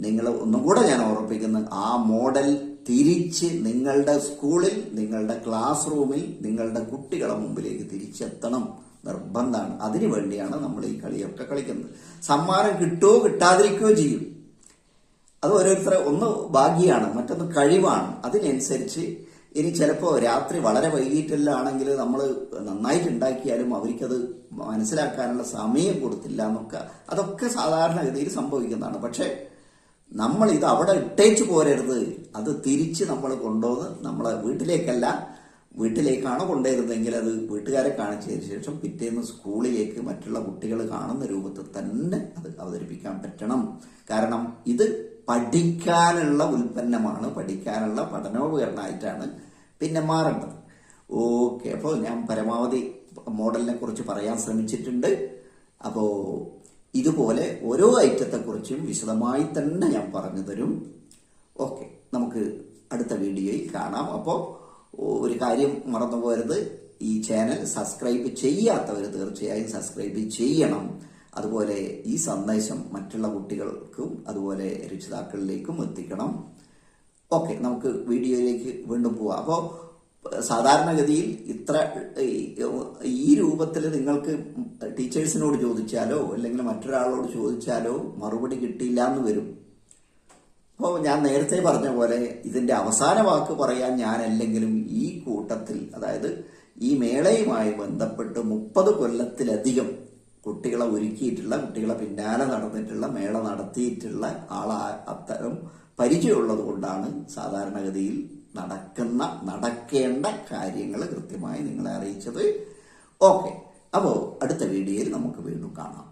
നിങ്ങൾ ഒന്നും കൂടെ ഞാൻ ഓർമ്മിപ്പിക്കുന്നു, ആ മോഡൽ തിരിച്ച് നിങ്ങളുടെ സ്കൂളിൽ, നിങ്ങളുടെ ക്ലാസ് റൂമിൽ, നിങ്ങളുടെ കുട്ടികളെ മുമ്പിലേക്ക് തിരിച്ചെത്തണം, നിർബന്ധമാണ്. അതിനു വേണ്ടിയാണ് നമ്മൾ ഈ കളിയൊക്കെ കളിക്കുന്നത്. സമ്മാനം കിട്ടുകയോ കിട്ടാതിരിക്കുകയോ ചെയ്യും. അത് ഓരോരുത്തരെ, ഒന്ന് ഭാഗ്യമാണ്, മറ്റൊന്ന് കഴിവാണ്. അതിനനുസരിച്ച് ഇനി ചിലപ്പോൾ രാത്രി വളരെ വൈകിട്ടെല്ലാം ആണെങ്കിൽ നമ്മൾ നന്നായിട്ട് ഉണ്ടാക്കിയാലും അവർക്കത് മനസ്സിലാക്കാനുള്ള സമയം കൊടുത്തില്ല എന്നൊക്കെ, അതൊക്കെ സാധാരണഗതിയിൽ സംഭവിക്കുന്നതാണ്. പക്ഷെ നമ്മൾ ഇത് അവിടെ ഇട്ടേച്ച് പോരരുത്. അത് തിരിച്ച് നമ്മൾ കൊണ്ടുവന്ന് നമ്മളെ വീട്ടിലേക്കാണ് കൊണ്ടുവരുന്നതെങ്കിൽ അത് വീട്ടുകാരെ കാണിച്ചതിന് ശേഷം പിറ്റേന്ന് സ്കൂളിലേക്ക് മറ്റുള്ള കുട്ടികൾ കാണുന്ന രൂപത്തിൽ തന്നെ അത് അവതരിപ്പിക്കാൻ പറ്റണം. കാരണം ഇത് പഠിക്കാനുള്ള ഉൽപ്പന്നമാണ്, പഠിക്കാനുള്ള പഠനോപകരണമായിട്ടാണ് പിന്നെ മാറേണ്ടത്. ഓക്കെ, അപ്പോൾ ഞാൻ പരമാവധി മോഡലിനെ കുറിച്ച് പറയാൻ ശ്രമിച്ചിട്ടുണ്ട്. അപ്പോൾ ഇതുപോലെ ഓരോ ഐറ്റത്തെക്കുറിച്ചും വിശദമായി തന്നെ ഞാൻ പറഞ്ഞു തരും. ഓക്കെ, നമുക്ക് അടുത്ത വീഡിയോയിൽ കാണാം. അപ്പോൾ ഒരു കാര്യം മറന്നു പോകരുത്, ഈ ചാനൽ സബ്സ്ക്രൈബ് ചെയ്യാത്തവർ തീർച്ചയായും സബ്സ്ക്രൈബ് ചെയ്യണം. അതുപോലെ ഈ സന്ദേശം മറ്റുള്ള കുട്ടികൾക്കും അതുപോലെ രക്ഷിതാക്കളിലേക്കും എത്തിക്കണം. ഓക്കെ, നമുക്ക് വീഡിയോയിലേക്ക് വീണ്ടും പോവാം. അപ്പോൾ സാധാരണഗതിയിൽ ഈ രൂപത്തിൽ നിങ്ങൾക്ക് ടീച്ചേഴ്സിനോട് ചോദിച്ചാലോ അല്ലെങ്കിൽ മറ്റൊരാളോട് ചോദിച്ചാലോ മറുപടി കിട്ടിയില്ല എന്ന് വരും. അപ്പോൾ ഞാൻ നേരത്തെ പറഞ്ഞ പോലെ ഇതിന്റെ അവസാന വാക്ക് പറയാൻ ഞാനല്ലെങ്കിലും ഈ കൂട്ടത്തിൽ, അതായത് ഈ മേളയുമായി ബന്ധപ്പെട്ട് 30 കൊല്ലത്തിലധികം കുട്ടികളെ ഒരുക്കിയിട്ടുള്ള, കുട്ടികളെ പിന്നാലെ നടന്നിട്ടുള്ള, മേള നടത്തിയിട്ടുള്ള അത്തരം പരിചയമുള്ളത് കൊണ്ടാണ് സാധാരണഗതിയിൽ നടക്കേണ്ട കാര്യങ്ങൾ കൃത്യമായി നിങ്ങളെ അറിയിച്ചത്. ഓക്കെ, അപ്പോൾ അടുത്ത വീഡിയോയിൽ നമുക്ക് വീണ്ടും കാണാം.